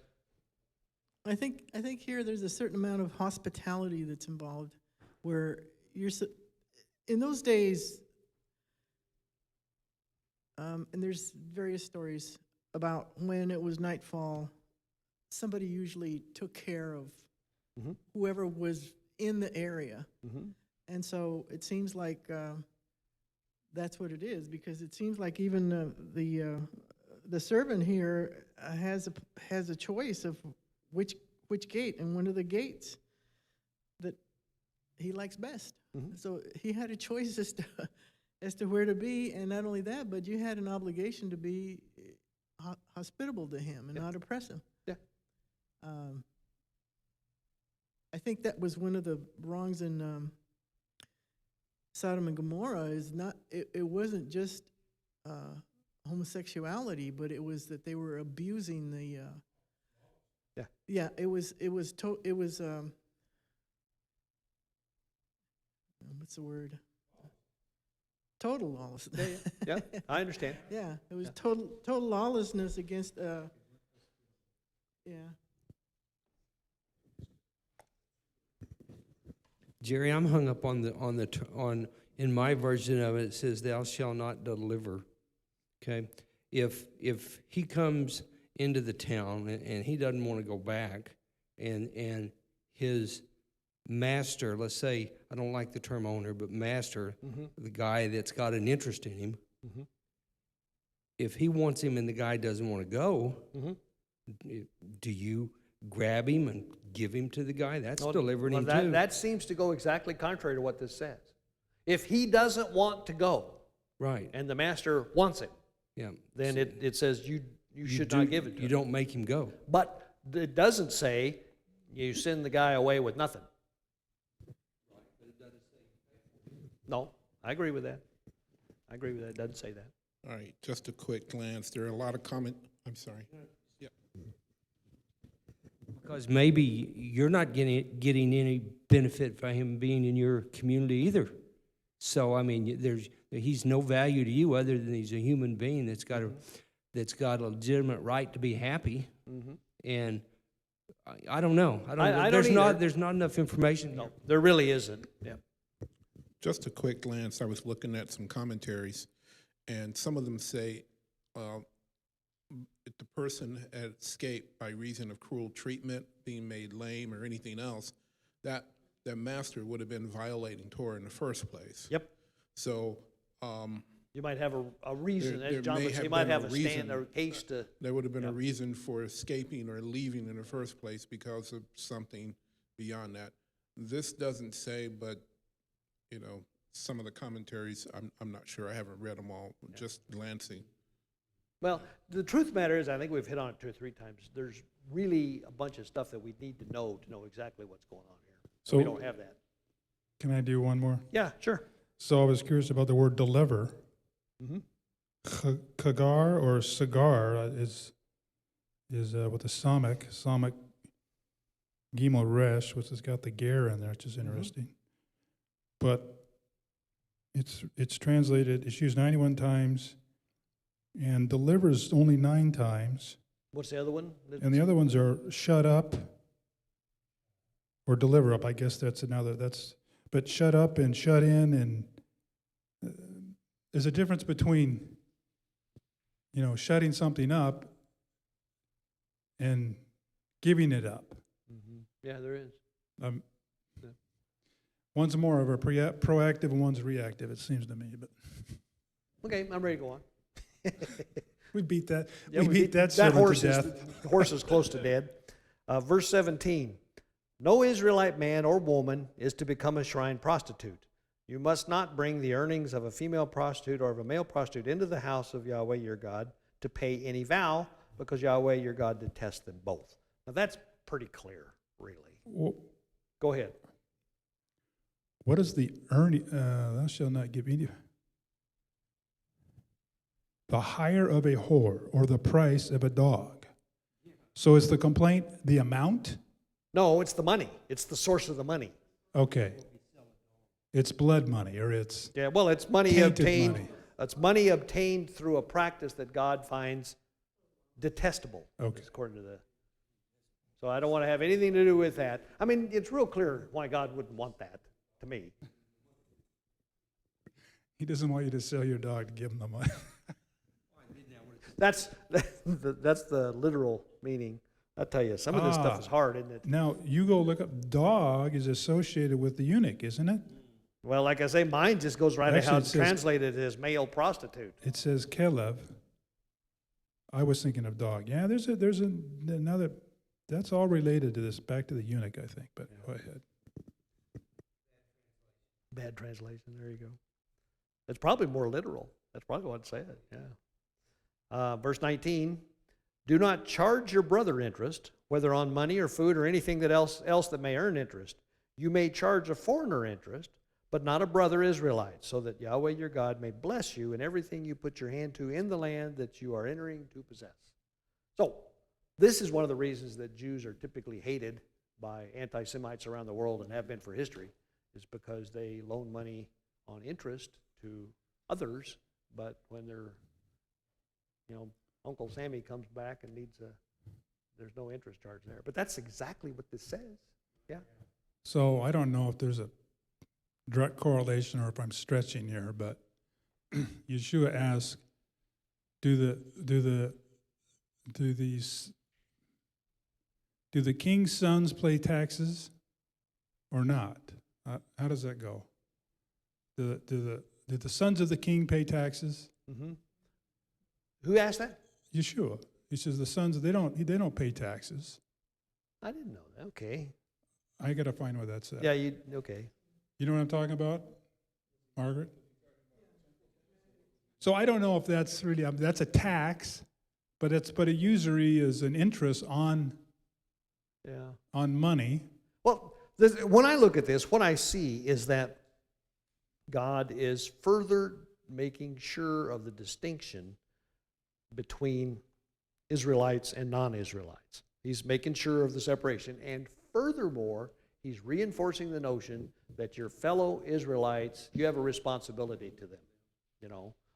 S7: I think here there's a certain amount of hospitality that's involved, where in those days, and there's various stories about when it was nightfall, somebody usually took care of
S1: Mhm.
S7: whoever was in the area. And so it seems like that's what it is, because it seems like even the servant here has a choice of which gate, and one of the gates that he likes best. So he had a choice as to where to be, and not only that, but you had an obligation to be hospitable to him and not oppress him.
S1: Yeah.
S7: I think that was one of the wrongs in Sodom and Gomorrah. It wasn't just homosexuality, but it was that they were abusing the. Yeah, it was what's the word? Total lawlessness.
S1: yeah, I understand.
S7: Yeah, it was total lawlessness against. Yeah.
S6: Jerry, I'm hung up on in my version of it, it says, "Thou shalt not deliver." Okay, if he comes into the town and he doesn't want to go back, and his master, let's say, I don't like the term owner, but master, the guy that's got an interest in him, if he wants him and the guy doesn't want to go, do you grab him and give him to the guy? That's delivering him too.
S1: That seems to go exactly contrary to what this says. If he doesn't want to go,
S6: Right.
S1: and the master wants him,
S6: Yeah.
S1: then it says you should not give it to
S6: You
S1: him.
S6: don't make him go.
S1: But it doesn't say you send the guy away with nothing. No, I agree with that. I agree with that. It doesn't say that.
S4: All right, just a quick glance. There are a lot of I'm sorry. Yeah.
S6: Because maybe you're not getting any benefit by him being in your community either. So I mean, he's no value to you other than he's a human being that's got a legitimate right to be happy. And I don't know. I don't. There's not enough information.
S1: No, there really isn't. Yeah.
S4: Just a quick glance. I was looking at some commentaries, and some of them say if the person had escaped by reason of cruel treatment, being made lame, or anything else, that master would have been violating Torah in the first place.
S1: Yep.
S4: So
S1: You might have a reason,
S4: There
S1: as John
S4: may
S1: would say,
S4: have
S1: you might
S4: been a
S1: have a stand
S4: reason.
S1: or a case to.
S4: there would have been a
S1: Yep.
S4: reason for escaping or leaving in the first place because of something beyond that. This doesn't say, but some of the commentaries, I'm not sure. I haven't read them all. Just glancing.
S1: Well, the truth of the matter is, I think we've hit on it 2 or 3 times. There's really a bunch of stuff that we need to know exactly what's going on here.
S3: So-
S1: We don't have that.
S3: Can I do one more?
S1: Yeah, sure.
S3: So I was curious about the word deliver. Kagar or cigar is with a Samic. Samic Gimel Resh, which has got the ger in there, which is interesting. But it's translated, it's used 91 times, and delivers only 9 times.
S1: What's the other one?
S3: And the other ones are shut up or deliver up. I guess that's another, but shut up and shut in, and there's a difference between, shutting something up and giving it up.
S1: Yeah, there is.
S3: Um,
S1: Yeah.
S3: One's more of a proactive and one's reactive, it seems to me, but
S1: Okay, I'm ready to go on.
S3: we beat that.
S1: Yeah,
S3: we beat that sermon
S1: horse
S3: to
S1: is,
S3: death.
S1: the horse is close to dead. Verse 17, no Israelite man or woman is to become a shrine prostitute. You must not bring the earnings of a female prostitute or of a male prostitute into the house of Yahweh your God to pay any vow, because Yahweh your God detests them both. Now that's pretty clear, really.
S3: Well,
S1: Go ahead.
S3: what is the earning? Thou shalt not give any. The hire of a whore or the price of a dog. So is the complaint the amount?
S1: No, it's the money. It's the source of the money.
S3: Okay. It's blood money, or it's
S1: Yeah, well, it's money
S3: tainted
S1: obtained.
S3: money.
S1: It's money obtained through a practice that God finds detestable.
S3: Okay.
S1: According to the. So I don't want to have anything to do with that. I mean, it's real clear why God wouldn't want that, to me.
S3: He doesn't want you to sell your dog to give him the money.
S1: That's the literal meaning. I tell you, some of this stuff is hard, isn't it?
S3: Now, you go look up, dog is associated with the eunuch, isn't it?
S1: Well, like I say, mine just goes right to
S3: Actually,
S1: how
S3: it
S1: it's
S3: says-
S1: translated as male prostitute.
S3: It says Kelev. I was thinking of dog. Yeah, there's another, that's all related to this, back to the eunuch, I think, but go ahead.
S1: Bad translation. There you go. It's probably more literal. That's probably what it said. Yeah. Verse 19. Do not charge your brother interest, whether on money or food or anything that else that may earn interest. You may charge a foreigner interest, but not a brother Israelite, so that Yahweh your God may bless you in everything you put your hand to in the land that you are entering to possess. So, this is one of the reasons that Jews are typically hated by anti-Semites around the world and have been for history, is because they loan money on interest to others, but when their, Uncle Sammy comes back and there's no interest charge there. But that's exactly what this says. Yeah.
S3: So I don't know if there's a direct correlation or if I'm stretching here, but Yeshua asked, do the king's sons pay taxes or not? How does that go? Do the sons of the king pay taxes?
S1: Mm-hmm. Who asked that?
S3: Yeshua. He says the sons they don't pay taxes.
S1: I didn't know that. Okay.
S3: I got to find where that's at.
S1: Yeah, okay.
S3: You know what I'm talking about, Margaret? So I don't know if that's really that's a tax, but a usury is an interest on money.
S1: Well, when I look at this, what I see is that God is further making sure of the distinction between Israelites and non-Israelites. He's making sure of the separation. And furthermore, he's reinforcing the notion that your fellow Israelites, you have a responsibility to them.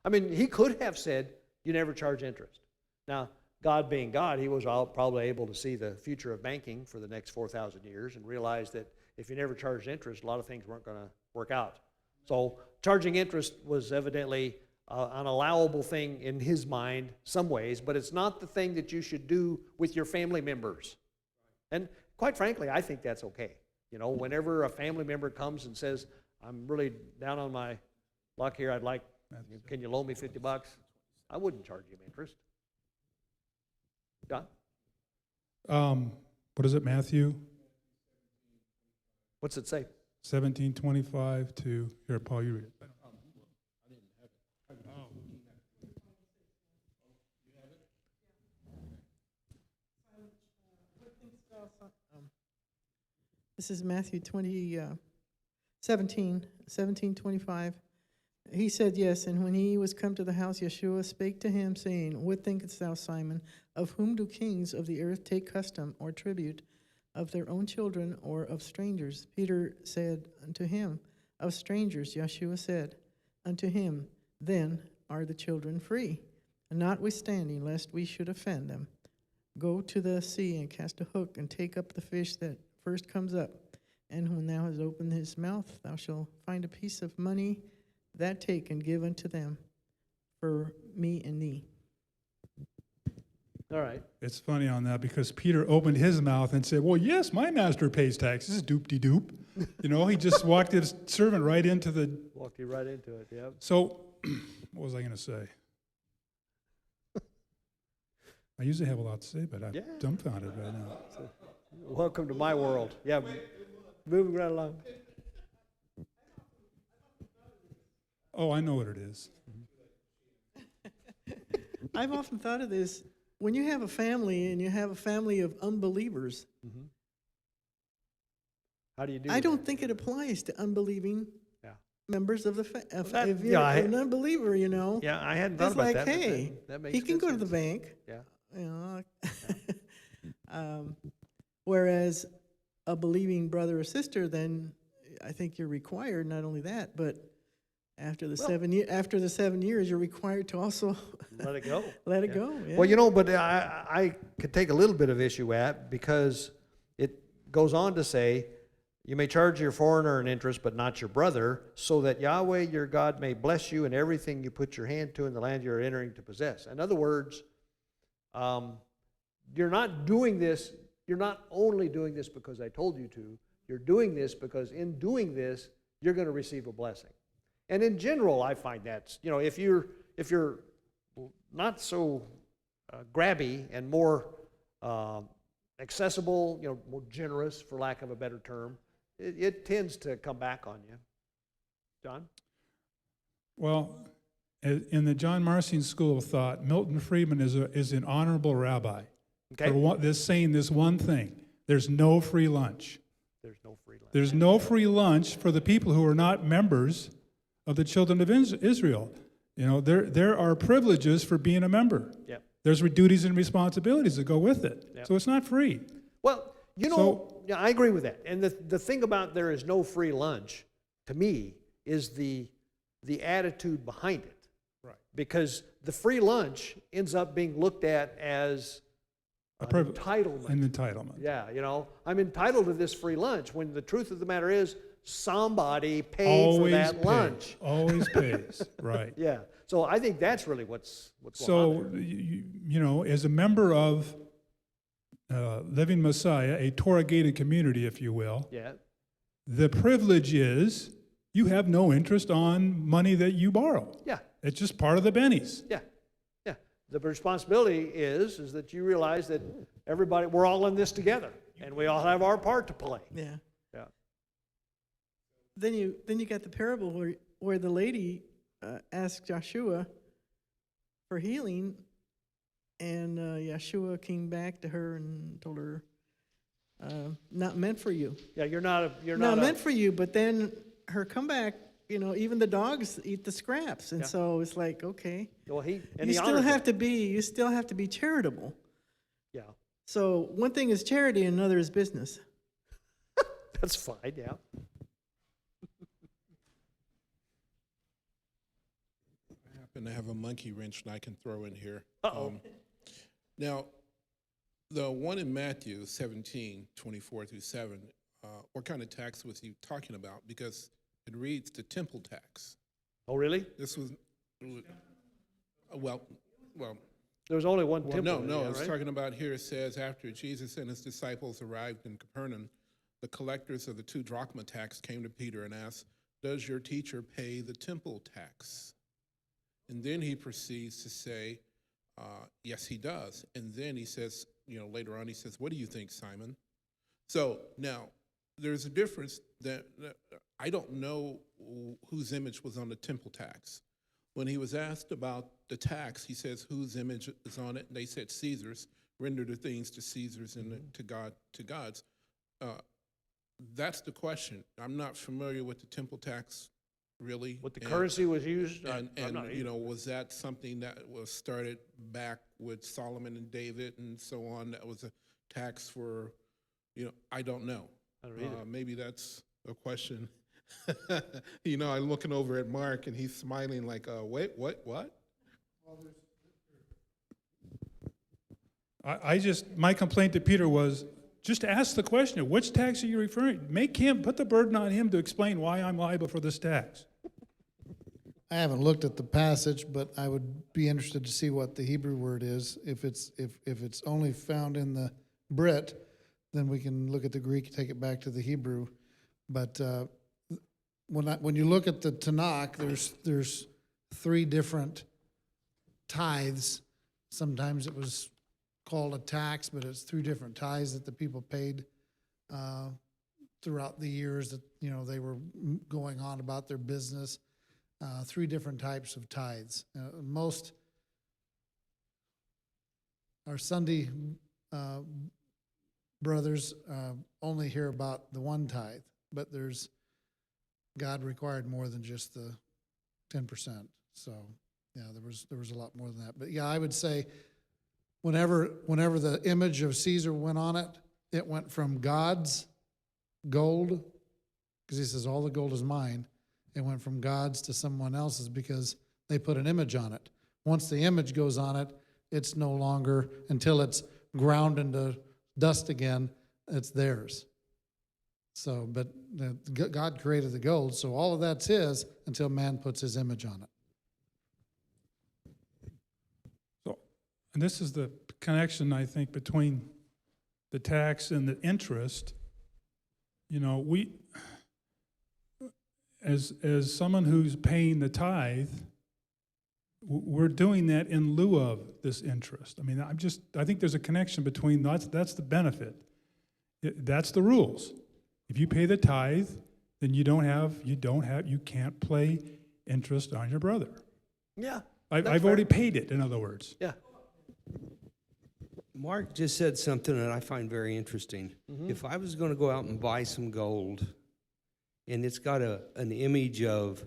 S1: I mean, he could have said, you never charge interest. Now, God being God, he was probably able to see the future of banking for the next 4,000 years and realize that if you never charged interest, a lot of things weren't going to work out. So charging interest was evidently an allowable thing in his mind some ways, but it's not the thing that you should do with your family members. And quite frankly, I think that's okay. Whenever a family member comes and says, I'm really down on my luck here, can you loan me $50? I wouldn't charge him interest. Don?
S3: What is it, Matthew?
S1: What's it say?
S3: 17:25 to, here, Paul, you read it.
S7: This is Matthew 17:25. He said, yes, and when he was come to the house, Yeshua spake to him, saying, what thinkest thou, Simon? Of whom do kings of the earth take custom or tribute? of their own children or of strangers. Peter said unto him, Of strangers. Yeshua said unto him, Then are the children free. And notwithstanding, lest we should offend them, go to the sea and cast a hook and take up the fish that first comes up. And when thou hast opened his mouth, thou shalt find a piece of money. That take and give unto them for me and thee.
S1: All right.
S3: It's funny on that because Peter opened his mouth and said, well, yes, my master pays taxes, doop-de-doop. You know, he just walked his servant right into the...
S1: Walked you right into it, yeah.
S3: So, what was I going to say? I usually have a lot to say, but I'm
S1: Yeah.
S3: dumbfounded right now.
S1: Welcome to my world. Yeah, moving right along.
S3: Oh, I know what it is.
S7: I've often thought of this. When you have a family and you have a family of unbelievers,
S1: How do you do
S7: I
S1: that?
S7: don't think it applies to unbelieving
S1: Yeah.
S7: members of the
S1: that-
S7: if you're
S1: yeah, I-
S7: an unbeliever, you know.
S1: Yeah, I hadn't thought
S7: It's
S1: about
S7: like,
S1: that. but
S7: hey,
S1: that makes
S7: he can
S1: good
S7: go to the
S1: sense.
S7: bank,
S1: Yeah.
S7: you know. Whereas a believing brother or sister, then I think you're required, not only that, but after the
S1: Well-
S7: after the 7 years, you're required to also
S1: Let it go.
S7: let it
S1: Yeah.
S7: go. Yeah.
S1: Well, you know, but I could take a little bit of issue at because it goes on to say, you may charge your foreigner an interest, but not your brother, so that Yahweh your God may bless you in everything you put your hand to in the land you are entering to possess. In other words, you're not doing this, you're not only doing this because I told you to, you're doing this because in doing this, you're going to receive a blessing. And in general, I find that, you know, if you're not so grabby and more accessible, you know, more generous, for lack of a better term, it tends to come back on you. John?
S3: Well, in the John Marcion School of Thought, Milton Friedman is an honorable rabbi
S1: Okay.
S3: for saying this one thing: there's no free lunch.
S1: There's no free lunch.
S3: There's no free lunch for the people who are not members of the children of Israel. You know, there are privileges for being a member.
S1: Yep.
S3: There's duties and responsibilities that go with it.
S1: Yep.
S3: So it's not free.
S1: Well, you know,
S3: So-
S1: yeah, I agree with that. And the thing about there is no free lunch, to me, is the attitude behind it.
S3: Right.
S1: Because the free lunch ends up being looked at as an entitlement.
S3: An entitlement.
S1: Yeah, you know, I'm entitled to this free lunch, when the truth of the matter is somebody paid
S3: Always
S1: for that
S3: pays.
S1: lunch.
S3: Always pays. Right.
S1: Yeah. So I think that's really what's going on
S3: So,
S1: there.
S3: you know, as a member of Living Messiah, a Torah-gated community, if you will,
S1: Yeah.
S3: the privilege is you have no interest on money that you borrow.
S1: Yeah.
S3: It's just part of the bennies.
S1: Yeah. Yeah. The responsibility is that you realize that everybody, we're all in this together, and we all have our part to play.
S7: Yeah.
S1: Yeah.
S7: Then you got the parable where the lady asked Joshua for healing, and Yeshua came back to her and told her, "Not meant for you.
S1: Yeah, you're not
S7: Not meant for you." But then her comeback, you know, even the dogs eat the scraps, and
S1: Yeah.
S7: so it's like, okay,
S1: well,
S7: you
S1: he
S7: still
S1: honored
S7: have
S1: it.
S7: to be charitable.
S1: Yeah.
S7: So one thing is charity, and another is business.
S1: That's fine, yeah.
S4: I happen to have a monkey wrench that I can throw in here.
S1: Uh-oh.
S4: Now, the one in Matthew 17:24-7, what kind of tax was he talking about? Because it reads the temple tax.
S1: Oh, really?
S4: This was, well,
S1: There was only one
S4: well,
S1: temple.
S4: no,
S1: yeah,
S4: it's
S1: right?
S4: talking about here, it says, after Jesus and his disciples arrived in Capernaum, the collectors of the 2 drachma tax came to Peter and asked, "Does your teacher pay the temple tax?" And then he proceeds to say, yes, he does. And then he says, you know, later on, he says, "What do you think, Simon?" So now, there's a difference that I don't know whose image was on the temple tax. When he was asked about the tax, he says, "Whose image is on it?" And they said, "Caesar's. Render the things to Caesar's and to God to God's." That's the question. I'm not familiar with the temple tax, really.
S1: What the
S4: And-
S1: currency was used?
S4: and,
S1: I'm not
S4: you
S1: either.
S4: know, was that something that was started back with Solomon and David and so on? That was a tax for I don't know.
S1: I don't either.
S4: Maybe that's a question. I'm looking over at Mark, and he's smiling like, wait, what?
S3: My complaint to Peter was, just ask the question, which tax are you referring? Put the burden on him to explain why I'm liable for this tax.
S5: I haven't looked at the passage, but I would be interested to see what the Hebrew word is. If it's only found in the Brit, then we can look at the Greek, take it back to the Hebrew. But when you look at the Tanakh, there's 3 different tithes. Sometimes it was called a tax, but it's 3 different tithes that the people paid throughout the years that they were going on about their business. 3 different types of tithes. Most our Sunday brothers only hear about the 1 tithe, but God required more than just the 10%. So yeah, there was a lot more than that. But yeah, I would say whenever the image of Caesar went on it, it went from God's gold, because he says all the gold is mine. It went from God's to someone else's because they put an image on it. Once the image goes on it, it's no longer, until it's ground into dust again, it's theirs. So, but God created the gold, so all of that's his until man puts his image on it.
S3: So, and this is the connection, I think, between the tax and the interest. We, as someone who's paying the tithe, we're doing that in lieu of this interest. I mean, I think there's a connection between that's the benefit. That's the rules. If you pay the tithe, then you can't play interest on your brother.
S1: Yeah.
S3: I've already paid it, in other words.
S1: Yeah.
S6: Mark just said something that I find very interesting. If I was going to go out and buy some gold, and it's got an image of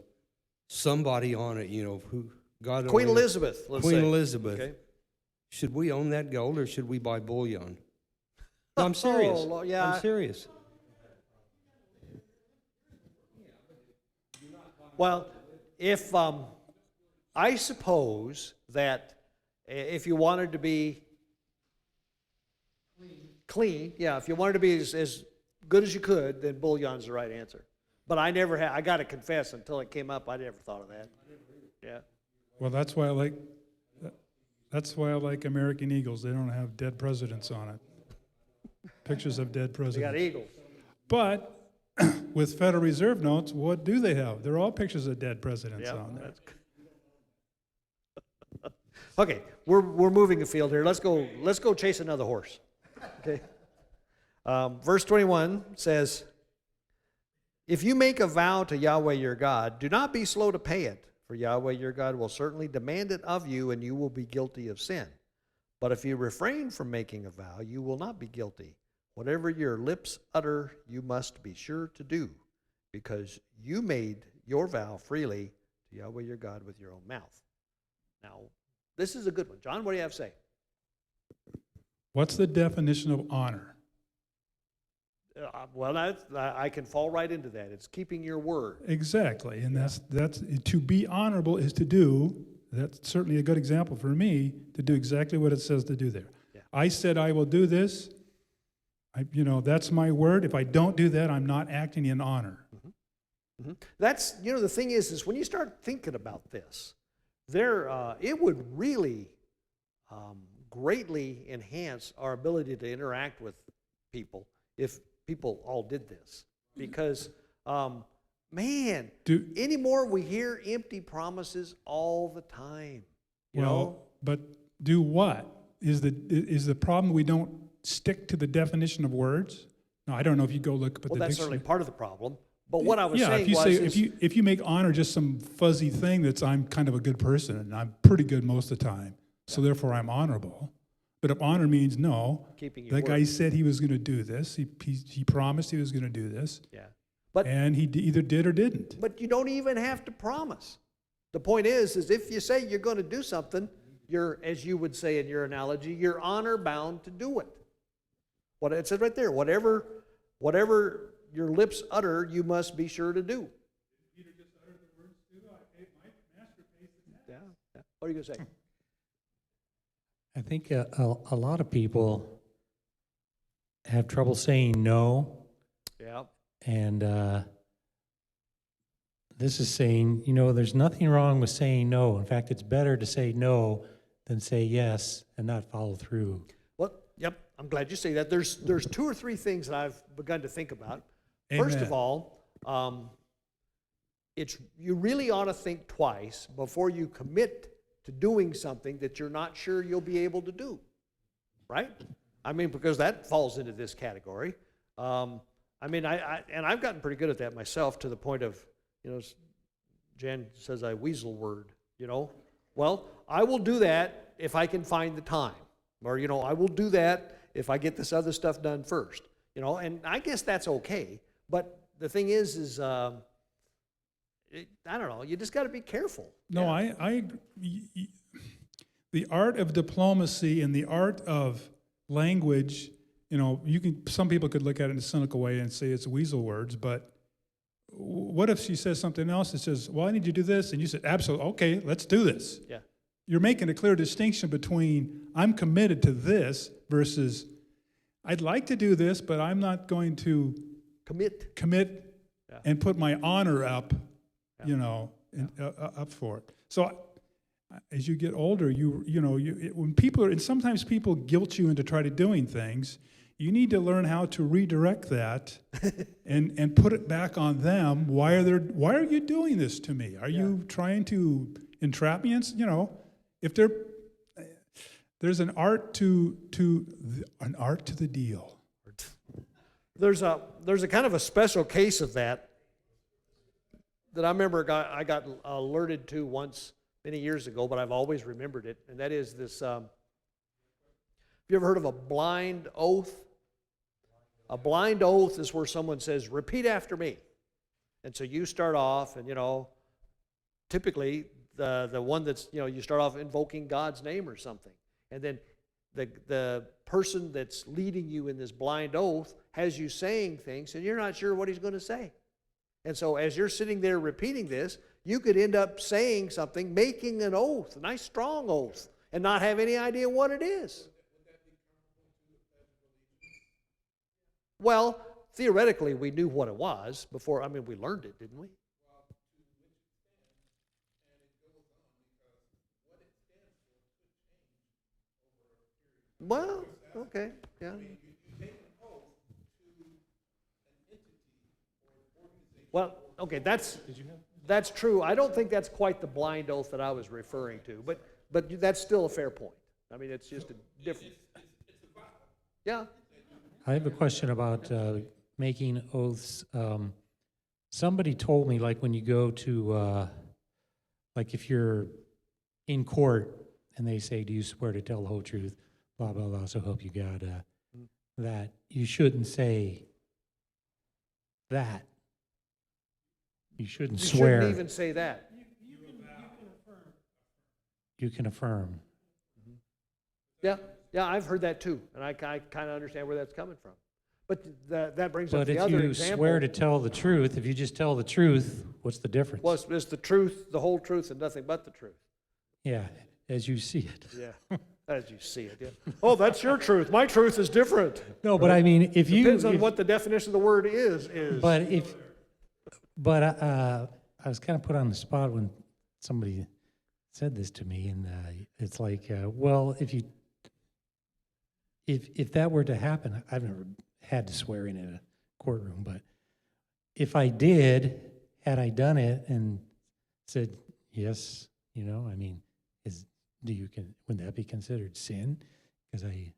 S6: somebody on it, who God
S1: Queen
S6: only-
S1: Elizabeth, let's say.
S6: Queen Elizabeth.
S1: Okay.
S6: Should we own that gold or should we buy bullion? No, I'm serious.
S1: Lord, yeah.
S6: I'm serious.
S1: Well, if I suppose that if you wanted to be clean, yeah, if you wanted to be as good as you could, then bullion's the right answer. But I never had. I got to confess, until it came up, I never thought of that. Yeah.
S3: Well, that's why I like American Eagles. They don't have dead presidents on it. Pictures of dead
S1: They
S3: presidents.
S1: got eagles.
S3: But with Federal Reserve notes, what do they have? They're all pictures of dead presidents
S1: Yeah.
S3: on there.
S1: Okay, we're moving afield here. Let's go chase another horse. Okay. Verse 21 says, "If you make a vow to Yahweh your God, do not be slow to pay it, for Yahweh your God will certainly demand it of you, and you will be guilty of sin. But if you refrain from making a vow, you will not be guilty. Whatever your lips utter, you must be sure to do, because you made your vow freely to Yahweh your God with your own mouth." Now, this is a good one. John, what do you have to say?
S3: What's the definition of honor?
S1: Well, I can fall right into that. It's keeping your word.
S3: Exactly, and that's to be honorable is to do. That's certainly a good example for me to do exactly what it says to do there.
S1: Yeah.
S3: I said I will do this. That's my word. If I don't do that, I'm not acting in honor.
S1: Mm-hmm. That's, the thing is when you start thinking about this, it would really greatly enhance our ability to interact with people if people all did this. Because, anymore we hear empty promises all the time. You know?
S3: But do what? Is the problem we don't stick to the definition of words? No, I don't know if you go look up at
S1: Well,
S3: the
S1: that's
S3: dictionary.
S1: certainly part of the problem. But what I was saying
S3: if you
S1: was,
S3: say if you make honor just some fuzzy thing that's I'm kind of a good person and I'm pretty good most of the time, so therefore I'm honorable. But if honor means no,
S1: keeping your
S3: that guy
S1: word.
S3: said he was going to do this. He promised he was going to do this,
S1: Yeah. But
S3: and he either did or didn't.
S1: But you don't even have to promise. The point is if you say you're going to do something, you're, as you would say in your analogy, you're honor bound to do it. What it says right there, whatever your lips utter, you must be sure to do.
S3: Peter just uttered the words too. My master pays the tax.
S1: Yeah. What are you going to say?
S2: I think a lot of people have trouble saying no,
S1: Yeah.
S2: and this is saying, there's nothing wrong with saying no. In fact, it's better to say no than say yes and not follow through.
S1: Well, yep. I'm glad you say that. There's 2 or 3 things that I've begun to think about. First of
S3: Amen.
S1: all, you really ought to think twice before you commit to doing something that you're not sure you'll be able to do, right? I mean, because that falls into this category. I've gotten pretty good at that myself, to the point of, Jan says I weasel word, Well, I will do that if I can find the time, or I will do that if I get this other stuff done first, and I guess that's okay. But the thing is I don't know. You just got to be careful.
S3: No,
S1: Yeah.
S3: I agree. The art of diplomacy and the art of language, some people could look at it in a cynical way and say it's weasel words, but what if she says something else that says, well, I need you to do this, and you said, absolutely, okay, let's do this.
S1: Yeah.
S3: You're making a clear distinction between I'm committed to this versus I'd like to do this, but I'm not going to commit
S1: Yeah.
S3: and put my honor up,
S1: Yeah.
S3: up for it. So as you get older, sometimes people guilt you into try to doing things. You need to learn how to redirect that and put it back on them. Why are you doing this to me? Are you trying to entrap me? If there's an art to the deal.
S1: There's a kind of a special case of that I remember I got alerted to once many years ago, but I've always remembered it, and that is this. Have you ever heard of a blind oath? A blind oath is where someone says, repeat after me. And so you start off, and typically the one that's, you start off invoking God's name or something. And then the person that's leading you in this blind oath has you saying things, and you're not sure what he's going to say. And so as you're sitting there repeating this, you could end up saying something, making an oath, a nice strong oath, and not have any idea what it is. Well, theoretically, we knew what it was before. We learned it, didn't we? Well, okay, yeah. Well, okay, that's true. I don't think that's quite the blind oath that I was referring to, but that's still a fair point. It's just a different. Yeah.
S2: I have a question about making oaths. Somebody told me, like when you go to, like if you're in court and they say, do you swear to tell the whole truth, blah, blah, blah, so help you God, that you shouldn't say that. You shouldn't
S1: You
S2: swear.
S1: shouldn't even say that.
S2: You can affirm.
S1: Yeah, I've heard that too, and I kind of understand where that's coming from. But that brings up
S2: But
S1: the
S2: if
S1: other
S2: you
S1: example.
S2: swear to tell the truth, if you just tell the truth, what's the difference?
S1: Well, it's the truth, the whole truth, and nothing but the truth.
S2: Yeah, as you see it.
S1: Yeah, as you see it. Yeah. Oh, that's your truth. My truth is different.
S2: No, but I mean, if you
S1: Depends on what the definition of the word is.
S2: But I was kind of put on the spot when somebody said this to me, and it's like, well, if that were to happen, I've never had to swear in a courtroom, but if I did, had I done it and said yes, wouldn't that be considered sin? Because I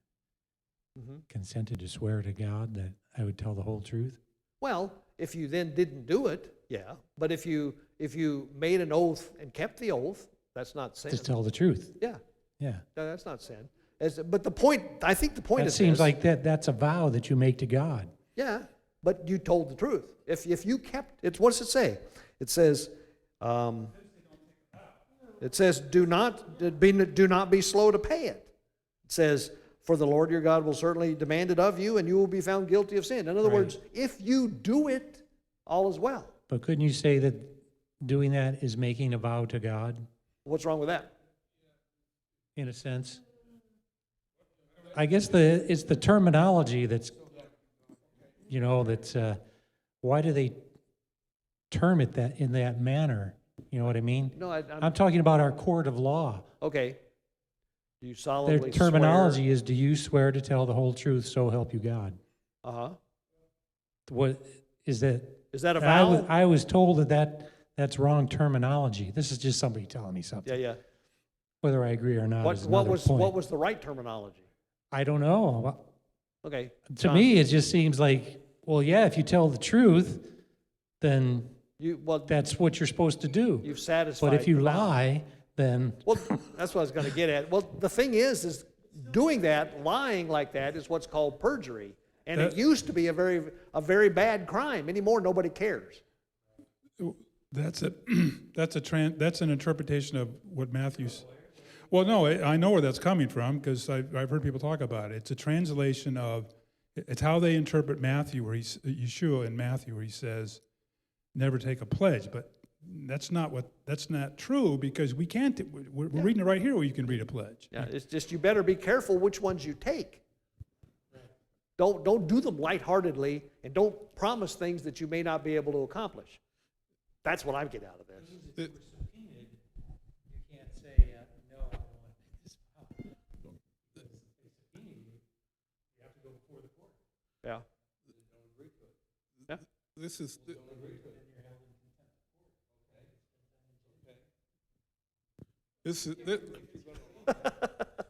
S2: consented to swear to God that I would tell the whole truth.
S1: Well, if you then didn't do it, yeah. But if you made an oath and kept the oath, that's not sin.
S2: To tell the truth.
S1: Yeah,
S2: Yeah.
S1: no, that's not sin. But the point, I think the point
S2: That
S1: is
S2: seems
S1: this.
S2: like that's a vow that you make to God.
S1: Yeah, but you told the truth. If you kept it, what does it say? It says, do not be slow to pay it. It says, For the Lord your God will certainly demand it of you, and you will be found guilty of sin. In other
S2: Right.
S1: words, if you do it, all is well.
S2: But couldn't you say that doing that is making a vow to God,
S1: What's wrong with that?
S2: in a sense? I guess it's the terminology that's, why do they term it that in that manner? You know what I mean?
S1: No,
S2: I'm talking about our court of law.
S1: okay. Do you
S2: Their
S1: solemnly
S2: terminology is, do you swear to tell the whole truth, so help you God?
S1: swear? Uh-huh.
S2: What is that?
S1: Is that a
S2: I was,
S1: vow?
S2: I was told that's wrong terminology. This is just somebody telling me
S1: Yeah,
S2: something.
S1: yeah.
S2: Whether I agree or not is
S1: What
S2: another
S1: was
S2: point.
S1: the right terminology?
S2: I don't know.
S1: Okay.
S2: To
S1: John,
S2: me, it just seems like, well, yeah, if you tell the truth, then
S1: well,
S2: that's what you're supposed to do.
S1: you've satisfied.
S2: But if you
S1: the vow.
S2: lie, then
S1: Well, that's what I was going to get at. Well, the thing is doing that, lying like that, is what's called perjury, and it
S3: That-
S1: used to be a very bad crime. Anymore, nobody cares.
S3: That's an interpretation of what Matthew's. Well, no, I know where that's coming from because I've heard people talk about it. It's a translation of, it's how they interpret Matthew, Yeshua in Matthew, where he says, "Never take a pledge." But that's not true because we can't. We're reading it right here where you can read a pledge.
S1: Yeah, it's just you better be careful which ones you take. Don't do them lightheartedly, and don't promise things that you may not be able to accomplish. That's what I get out of this.
S4: The-
S2: you can't say, no, I don't want this.
S1: Yeah. Yeah.
S4: This is, this is,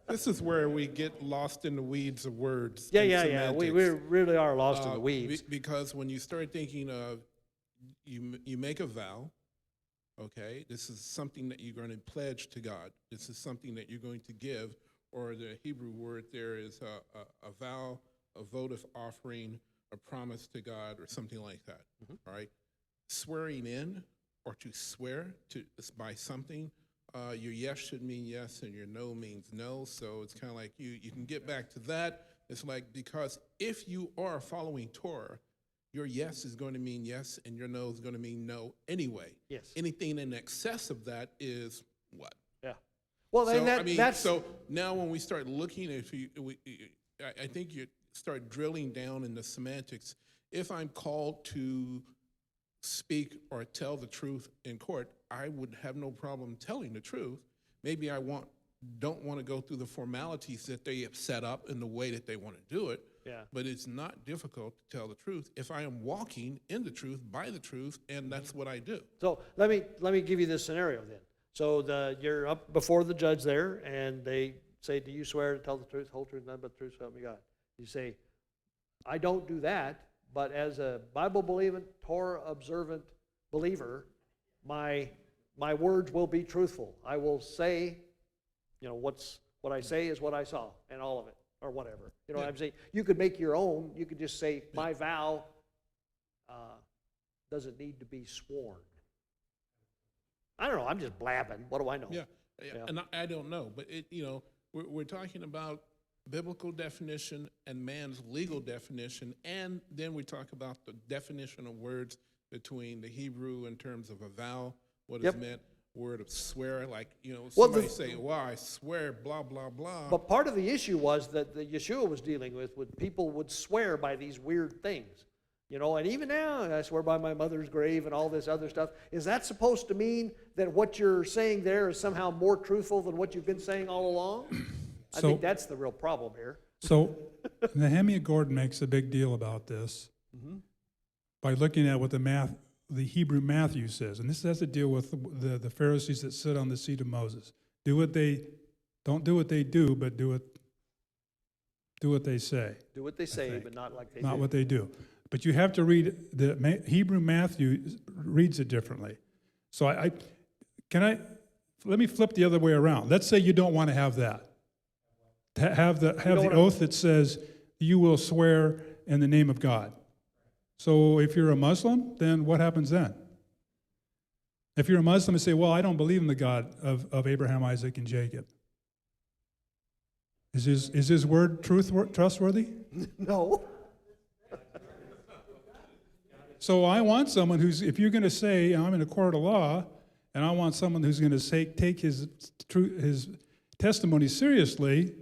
S4: this is where we get lost in the weeds of words.
S1: Yeah,
S4: and
S1: yeah, yeah. We
S4: semantics.
S1: really are lost in the
S4: Be-
S1: weeds.
S4: Because when you start thinking of, you make a vow, okay? This is something that you're going to pledge to God. This is something that you're going to give, or the Hebrew word there is a vow, a votive offering, a promise to God, or something like that, all right? Swearing in, or to swear to by something, your yes should mean yes and your no means no. So it's kind of like you can get back to that. It's like, because if you are following Torah, your yes is going to mean yes and your no is going to mean no anyway.
S1: Yes.
S4: Anything in excess of that is what?
S1: Yeah. Well,
S4: So,
S1: and that's
S4: so now when we start looking, I think you start drilling down in the semantics. If I'm called to speak or tell the truth in court, I would have no problem telling the truth. Maybe I don't want to go through the formalities that they have set up in the way that they want to do it.
S1: Yeah.
S4: But it's not difficult to tell the truth if I am walking in the truth, by the truth, and that's what I do.
S1: So let me give you this scenario then. So you're up before the judge there, and they say, "Do you swear to tell the truth, whole truth, nothing but the truth, so help me God?" You say, "I don't do that, but as a Bible-believing, Torah-observant believer, my words will be truthful. I will say, what I say is what I saw, and all of it, or whatever." You know what I'm saying? You could make your own. You could just say, "My vow doesn't need to be sworn." I don't know. I'm just blabbing. What do I know?
S4: Yeah,
S1: Yeah.
S4: and I don't know, but we're talking about biblical definition and man's legal definition, and then we talk about the definition of words between the Hebrew in terms of a vow, what is
S1: Yep.
S4: meant, word of swear, like,
S1: Well,
S4: somebody say, "Well, I swear, blah, blah, blah."
S1: But part of the issue was that the Yeshua was dealing with people would swear by these weird things. And even now, I swear by my mother's grave and all this other stuff. Is that supposed to mean that what you're saying there is somehow more truthful than what you've been saying all along? I
S3: So-
S1: think that's the real problem here.
S3: So Nehemiah Gordon makes a big deal about this by looking at what the Hebrew Matthew says. And this has to deal with the Pharisees that sit on the seat of Moses. Don't do what they do, but do what they say,
S1: Do what they say,
S3: think.
S1: but not like they
S3: not
S1: do.
S3: what they do. But you have to read, Hebrew Matthew reads it differently. So let me flip the other way around. Let's say you don't want to have that. Have the oath that says you will swear in the name of God. So if you're a Muslim, then what happens then? If you're a Muslim and say, "Well, I don't believe in the God of Abraham, Isaac, and Jacob." Is his word trustworthy?
S1: No.
S3: So I want someone who's, if you're going to say, I'm in a court of law, and I want someone who's going to take his testimony seriously,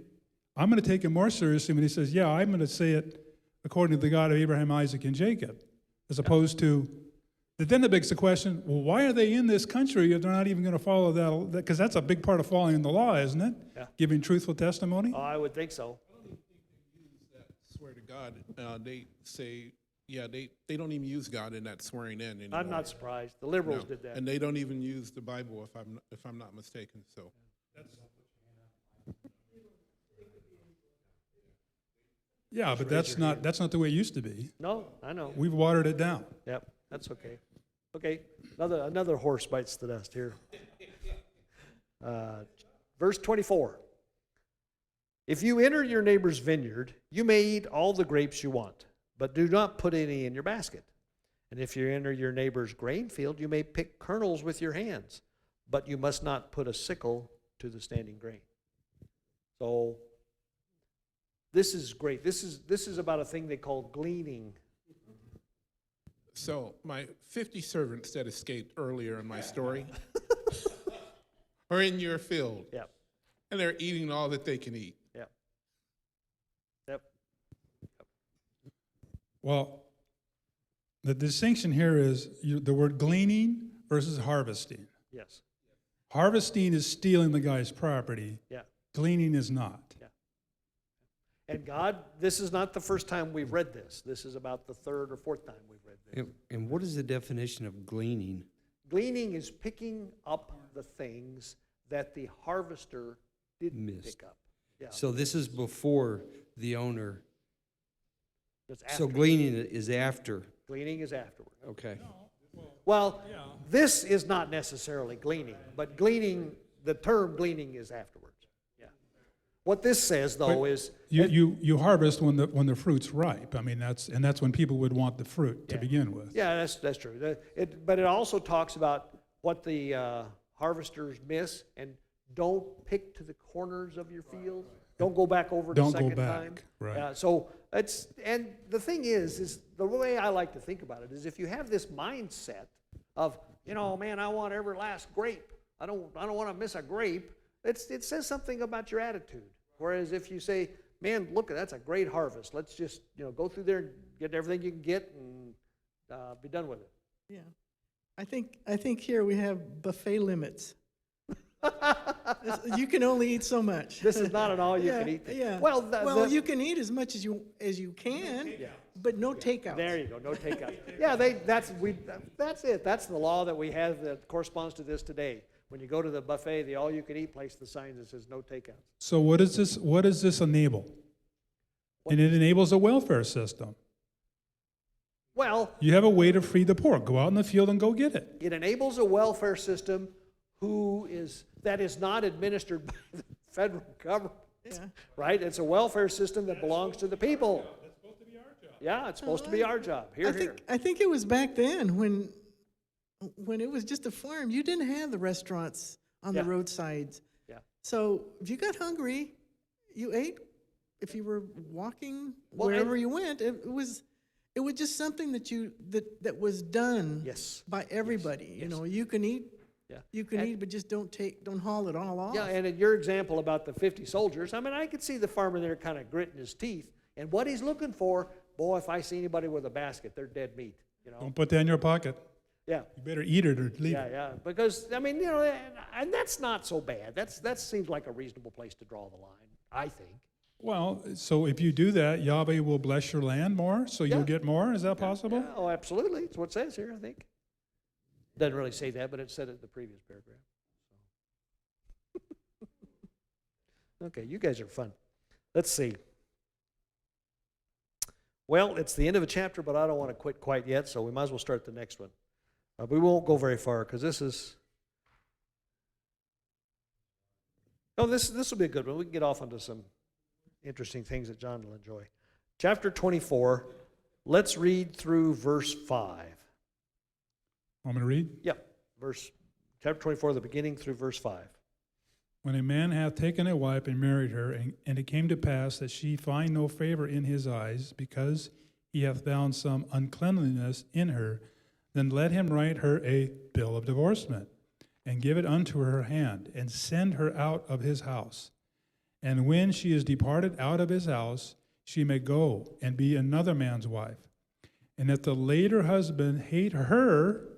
S3: I'm going to take him more seriously when he says, yeah, I'm going to say it according to the God of Abraham, Isaac, and Jacob, as opposed to, then it begs the question, well, why are they in this country if they're not even going to follow that? Because that's a big part of following the law, isn't it?
S1: Yeah.
S3: Giving truthful testimony?
S1: Oh, I would think so.
S4: Swear to God, they say, yeah, they don't even use God in that swearing in anymore.
S1: I'm not surprised. The liberals
S4: No.
S1: did that.
S4: And they don't even use the Bible if I'm not mistaken, so.
S3: Yeah, but that's not the way it used to be.
S1: No, I know.
S3: We've watered it down.
S1: Yep, that's okay. Okay, another horse bites the dust here. Verse 24. If you enter your neighbor's vineyard, you may eat all the grapes you want, but do not put any in your basket. And if you enter your neighbor's grain field, you may pick kernels with your hands, but you must not put a sickle to the standing grain. So this is great. This is about a thing they call gleaning.
S4: So my 50 servants that escaped earlier in my story are in your field.
S1: Yep.
S4: And they're eating all that they can eat.
S1: Yep. Yep.
S3: Well, the distinction here is the word gleaning versus harvesting.
S1: Yes.
S3: Harvesting is stealing the guy's property.
S1: Yeah.
S3: Gleaning is not.
S1: And God, this is not the first time we've read this. This is about the third or fourth time we've read this.
S6: And what is the definition of gleaning?
S1: Gleaning is picking up the things that the harvester didn't
S6: Missed.
S1: pick up. Yeah.
S6: So this is before the owner.
S1: It's
S6: So
S1: after.
S6: gleaning is after.
S1: Gleaning is afterward.
S6: Okay.
S1: Well, this is not necessarily gleaning, but gleaning, the term gleaning is afterwards. Yeah. What this says, though, is
S3: You harvest when the fruit's ripe. I mean, that's when people would want the fruit to
S1: Yeah.
S3: begin with.
S1: yeah, that's true. But it also talks about what the harvesters miss, and don't pick to the corners of your field. Don't go back over the
S3: Don't go
S1: second
S3: back,
S1: time.
S3: right.
S1: So and the thing is the way I like to think about it is if you have this mindset of, man, I want every last grape. I don't want to miss a grape. It says something about your attitude. Whereas if you say, man, look, that's a great harvest. Let's just, go through there, get everything you can get, and be done with it.
S7: Yeah. I think here we have buffet limits. You can only eat so much.
S1: This is not an all-you-can-eat thing.
S7: Yeah.
S1: Well,
S7: You can eat as much as you can, but no takeouts.
S1: there you go, no takeout. Yeah, that's it. That's the law that we have that corresponds to this today. When you go to the buffet, the all-you-can-eat place, the sign that says no takeouts.
S3: So what does this enable? And it enables a welfare system.
S1: Well,
S3: You have a way to feed the poor. Go out in the field and go get it.
S1: it enables a welfare system that is not administered by the federal government,
S7: Yeah.
S1: right? It's a welfare system that belongs to the people. That's supposed to be our job. Yeah, it's supposed to be our job. Here.
S7: I think it was back then when it was just a farm. You didn't have the restaurants on the
S1: Yeah.
S7: roadsides.
S1: Yeah.
S7: So if you got hungry, you ate. If you were walking
S1: Well,
S7: wherever you went, it was just something that was done
S1: Yes.
S7: by everybody.
S1: Yes.
S7: You can eat.
S1: Yeah.
S7: You can
S1: And-
S7: eat, but just don't haul it all off.
S1: Yeah, and in your example about the 50 soldiers, I mean, I could see the farmer there kind of gritting his teeth. And what he's looking for, boy, if I see anybody with a basket, they're dead meat,
S3: Don't put that in your pocket.
S1: Yeah,
S3: You better eat it or leave
S1: yeah,
S3: it.
S1: yeah. Because, I mean, and that's not so bad. That seems like a reasonable place to draw the line, I think.
S3: Well, so if you do that, Yahweh will bless your land more, so
S1: Yeah.
S3: you'll get more. Is that possible?
S1: Yeah, oh, absolutely. It's what it says here, I think. Doesn't really say that, but it said it in the previous paragraph. Okay, you guys are fun. Let's see. Well, it's the end of a chapter, but I don't want to quit quite yet, so we might as well start the next one. We won't go very far because this is. Oh, this will be a good one. We can get off onto some interesting things that John will enjoy. Chapter 24. Let's read through verse 5.
S3: Want me to read?
S1: Yeah, chapter 24, the beginning through verse 5.
S3: When a man hath taken a wife and married her, and it came to pass that she find no favor in his eyes, because he hath found some uncleanliness in her, then let him write her a bill of divorcement, and give it unto her hand, and send her out of his house. And when she is departed out of his house, she may go and be another man's wife. And if the later husband hate her,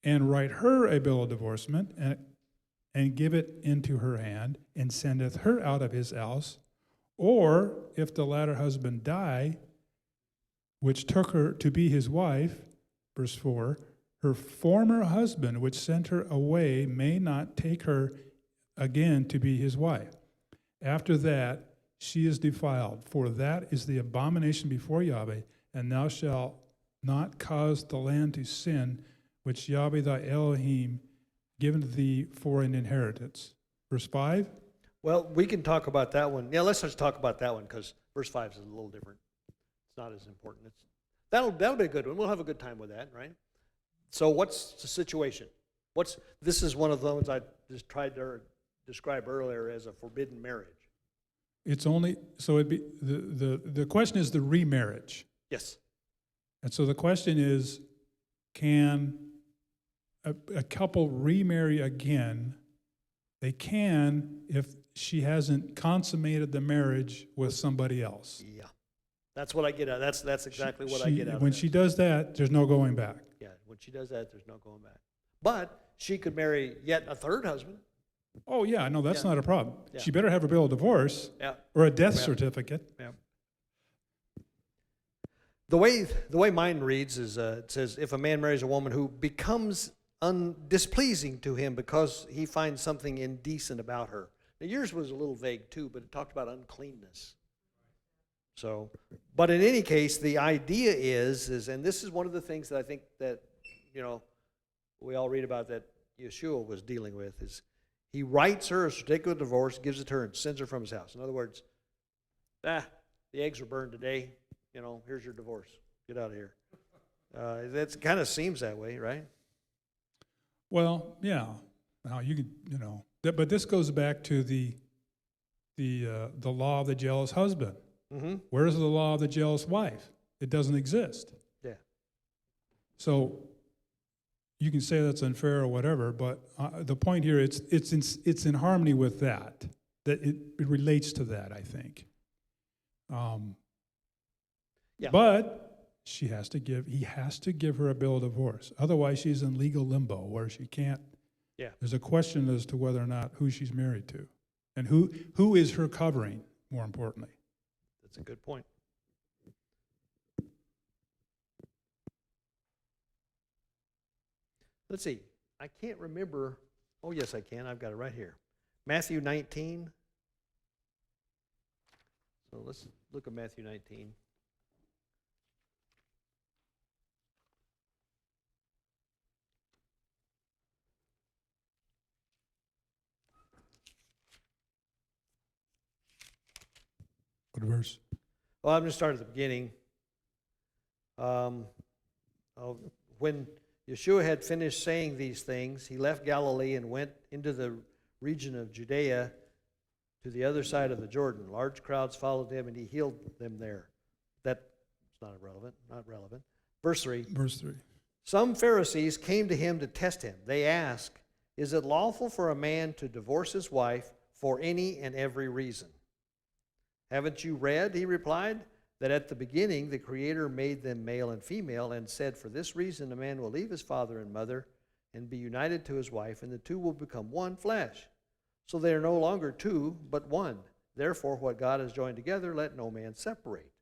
S3: and write her a bill of divorcement, and give it into her hand, and sendeth her out of his house, or if the latter husband die, which took her to be his wife, verse 4, her former husband, which sent her away, may not take her again to be his wife. After that, she is defiled, for that is the abomination before Yahweh, and thou shalt not cause the land to sin, which Yahweh thy Elohim given thee for an inheritance. Verse 5.
S1: Well, we can talk about that one. Yeah, let's just talk about that one because verse 5 is a little different. It's not as important. That'll be a good one. We'll have a good time with that, right? So what's the situation? This is one of the ones I just tried to describe earlier as a forbidden marriage.
S3: It's only, so it'd be, the question is the remarriage.
S1: Yes.
S3: And so the question is, can a couple remarry again? They can if she hasn't consummated the marriage with somebody else.
S1: Yeah. That's what I get out. That's exactly what I get out of
S3: When
S1: that.
S3: she does that, there's no going back.
S1: Yeah, when she does that, there's no going back. But she could marry yet a third husband.
S3: Oh, yeah, no, that's
S1: Yeah.
S3: not a problem.
S1: Yeah.
S3: She better have a bill of divorce
S1: Yeah.
S3: or a death
S1: Yeah.
S3: certificate.
S1: Yeah. The way mine reads is it says, if a man marries a woman who becomes displeasing to him because he finds something indecent about her. Now, yours was a little vague too, but it talked about uncleanness. So, but in any case, the idea is, and this is one of the things that I think that, we all read about that Yeshua was dealing with, is he writes her a certificate of divorce, gives it to her, and sends her from his house. In other words, the eggs were burned today. Here's your divorce. Get out of here. That kind of seems that way, right?
S3: Well, yeah. Now you can, but this goes back to the law of the jealous husband.
S1: Mm-hmm.
S3: Where's the law of the jealous wife? It doesn't exist.
S1: Yeah.
S3: So you can say that's unfair or whatever, but the point here, it's in harmony with that. That it relates to that, I think.
S1: Yeah.
S3: But he has to give her a bill of divorce. Otherwise, she's in legal limbo where she can't.
S1: Yeah.
S3: There's a question as to whether or not who she's married to, and who is her covering. More importantly,
S1: That's a good point. Let's see. I can't remember. Oh, yes, I can. I've got it right here. Matthew 19. So let's look at Matthew 19.
S3: what verse?
S1: Well, I'm going to start at the beginning. When Yeshua had finished saying these things, he left Galilee and went into the region of Judea to the other side of the Jordan. Large crowds followed him, and he healed them there. That's not relevant. Verse 3.
S3: Verse 3.
S1: Some Pharisees came to him to test him. They asked, "Is it lawful for a man to divorce his wife for any and every reason?" "Haven't you read," he replied, "that at the beginning the Creator made them male and female and said, 'For this reason a man will leave his father and mother and be united to his wife, and the two will become one flesh.' So they are no longer two, but one. Therefore what God has joined together, let no man separate."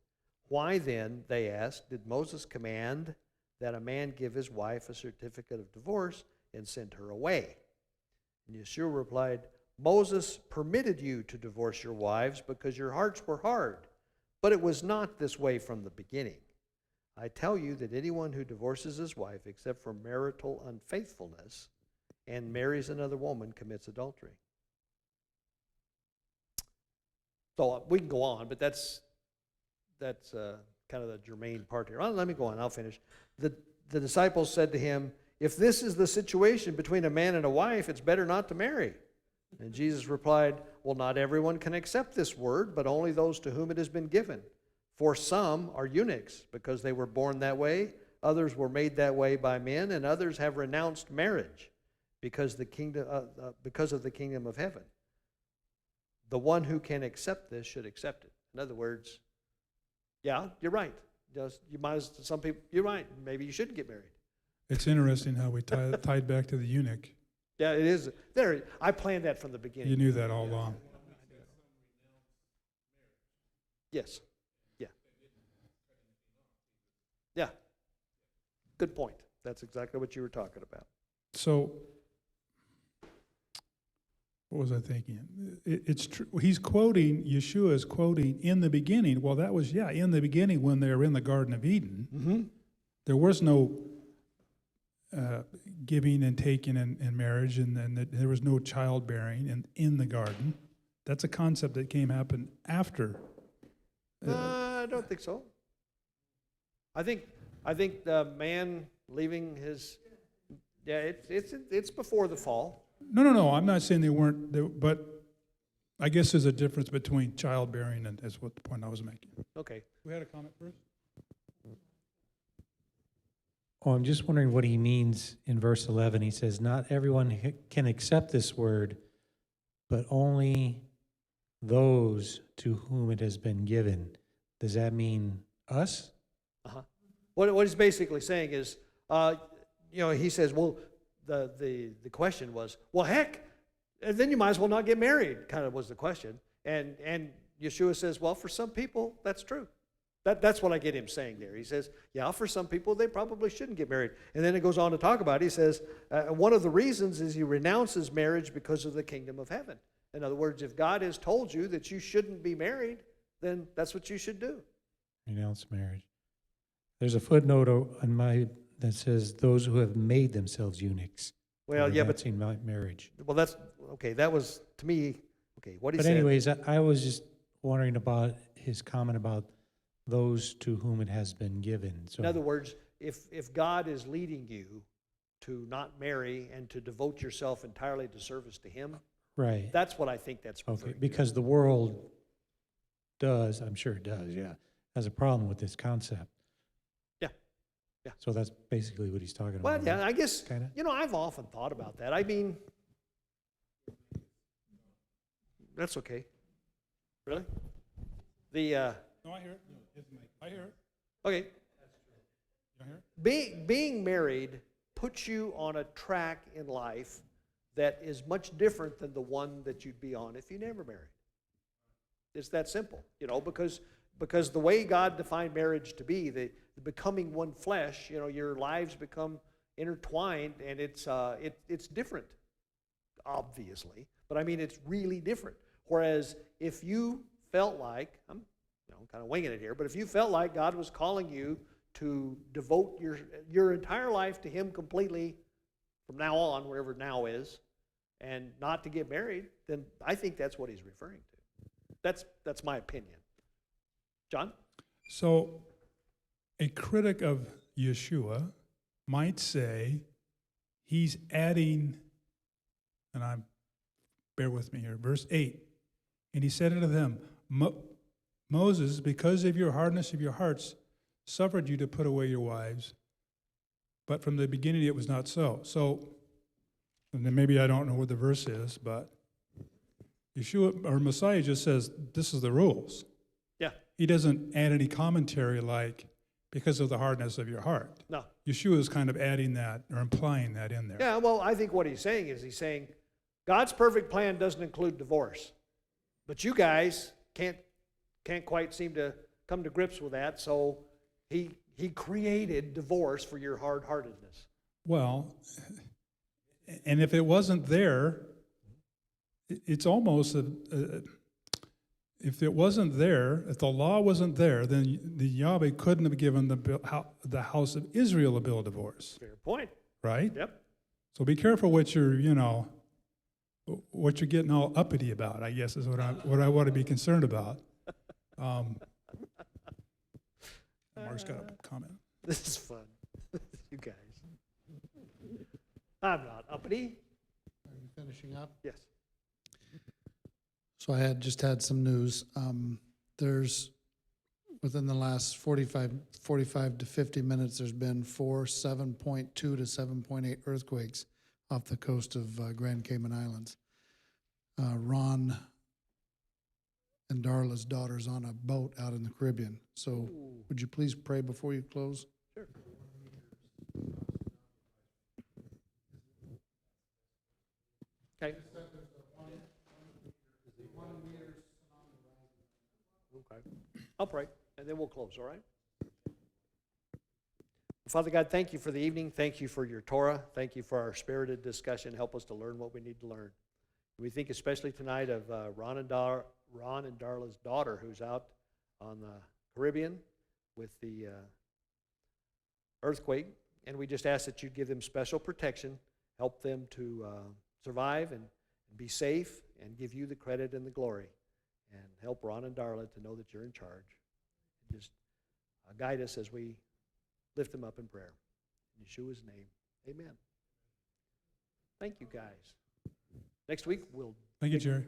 S1: "Why then," they asked, "did Moses command that a man give his wife a certificate of divorce and send her away?" And Yeshua replied, "Moses permitted you to divorce your wives because your hearts were hard. But it was not this way from the beginning. I tell you that anyone who divorces his wife except for marital unfaithfulness and marries another woman commits adultery." So we can go on, but that's kind of the germane part here. Well, let me go on. I'll finish. The disciples said to him, "If this is the situation between a man and a wife, it's better not to marry." And Jesus replied, well, not everyone can accept this word, but only those to whom it has been given. For some are eunuchs, because they were born that way. Others were made that way by men, and others have renounced marriage because of the kingdom of heaven. The one who can accept this should accept it. In other words, yeah, you're right. Some people, you're right. Maybe you shouldn't get married.
S3: It's interesting how we tied back to the eunuch.
S1: Yeah, it is. There, I planned that from the beginning.
S3: You knew that all along.
S1: Yes. Yeah. Yeah. Good point. That's exactly what you were talking about.
S3: So, what was I thinking? It's true. He's quoting, Yeshua is quoting in the beginning. Well, that was, in the beginning when they were in the Garden of Eden.
S1: Mm-hmm.
S3: There was no giving and taking in marriage, and then there was no childbearing in the garden. That's a concept that happen after.
S1: I don't think so. I think the man leaving his, it's before the fall.
S3: No. I'm not saying they weren't, but I guess there's a difference between childbearing, and that's what the point I was making.
S1: Okay.
S3: We had a comment first?
S2: Oh, I'm just wondering what he means in verse 11. He says, not everyone can accept this word, but only those to whom it has been given. Does that mean us?
S1: Uh-huh. What he's basically saying is, he says, well, the question was, well, heck, then you might as well not get married, kind of was the question. And Yeshua says, well, for some people, that's true. That's what I get him saying there. He says, yeah, for some people, they probably shouldn't get married. And then it goes on to talk about it. He says, one of the reasons is he renounces marriage because of the kingdom of heaven. In other words, if God has told you that you shouldn't be married, then that's what you should do.
S2: Renounce marriage. There's a footnote on that says those who have made themselves eunuchs.
S1: Well, yeah, but
S2: renouncing marriage.
S1: well, that's okay. That was to me okay. What he
S2: But
S1: said.
S2: anyways, I was just wondering about his comment about those to whom it has been given. So
S1: In other words, if God is leading you to not marry and to devote yourself entirely to service to Him,
S2: right.
S1: that's what I think that's referring
S2: Okay,
S1: to.
S2: because the world does, I'm sure it does, has a problem with this concept.
S1: Yeah. Yeah.
S2: So that's basically what he's talking
S1: Well,
S2: about.
S1: yeah, I guess,
S2: Kinda?
S1: I've often thought about that. I mean, that's okay. Really?
S3: No, I hear it. I hear it.
S1: Okay,
S3: You don't hear it?
S1: being married puts you on a track in life that is much different than the one that you'd be on if you never married. It's that simple, because the way God defined marriage to be, the becoming one flesh, your lives become intertwined, and it's different, obviously. But I mean, it's really different. Whereas if you felt like, I'm kind of winging it here, but if you felt like God was calling you to devote your entire life to Him completely from now on, wherever now is, and not to get married, then I think that's what He's referring to. That's my opinion. John?
S3: So, a critic of Yeshua might say he's adding, and bear with me here, verse 8. And he said unto them, Moses, because of your hardness of your hearts, suffered you to put away your wives, but from the beginning it was not so. So, and then maybe I don't know what the verse is, but Yeshua or Messiah just says, this is the rules.
S1: Yeah.
S3: He doesn't add any commentary like, because of the hardness of your heart.
S1: No.
S3: Yeshua is kind of adding that or implying that in there.
S1: Yeah, well, I think what he's saying, God's perfect plan doesn't include divorce. But you guys can't quite seem to come to grips with that, so he created divorce for your hard-heartedness.
S3: Well, and if it wasn't there, it's almost if it wasn't there, if the law wasn't there, then the Yahweh couldn't have given the house of Israel a bill of divorce,
S1: Fair point.
S3: right?
S1: Yep.
S3: So be careful what you're getting all uppity about, I guess is what I want to be concerned about. Mark's got a comment.
S1: This is fun. You guys. I'm not uppity.
S5: Are you finishing up?
S1: Yes.
S5: So I had just had some news. There's, within the last 45 to 50 minutes, there's been 4 7.2 to 7.8 earthquakes off the coast of Grand Cayman Islands. Ron and Darla's daughter's on a boat out in the Caribbean. So would you please pray before you close?
S1: Sure. Okay. Okay. I'll pray, and then we'll close, all right? Father God, thank you for the evening. Thank you for your Torah. Thank you for our spirited discussion. Help us to learn what we need to learn. We think especially tonight of Ron and Darla's daughter, who's out on the Caribbean with the earthquake. And we just ask that you give them special protection, help them to survive and be safe, and give you the credit and the glory. And help Ron and Darla to know that you're in charge. And just guide us as we lift them up in prayer. In Yeshua's name, amen. Thank you, guys. Next week, we'll
S3: Thank you, Jerry.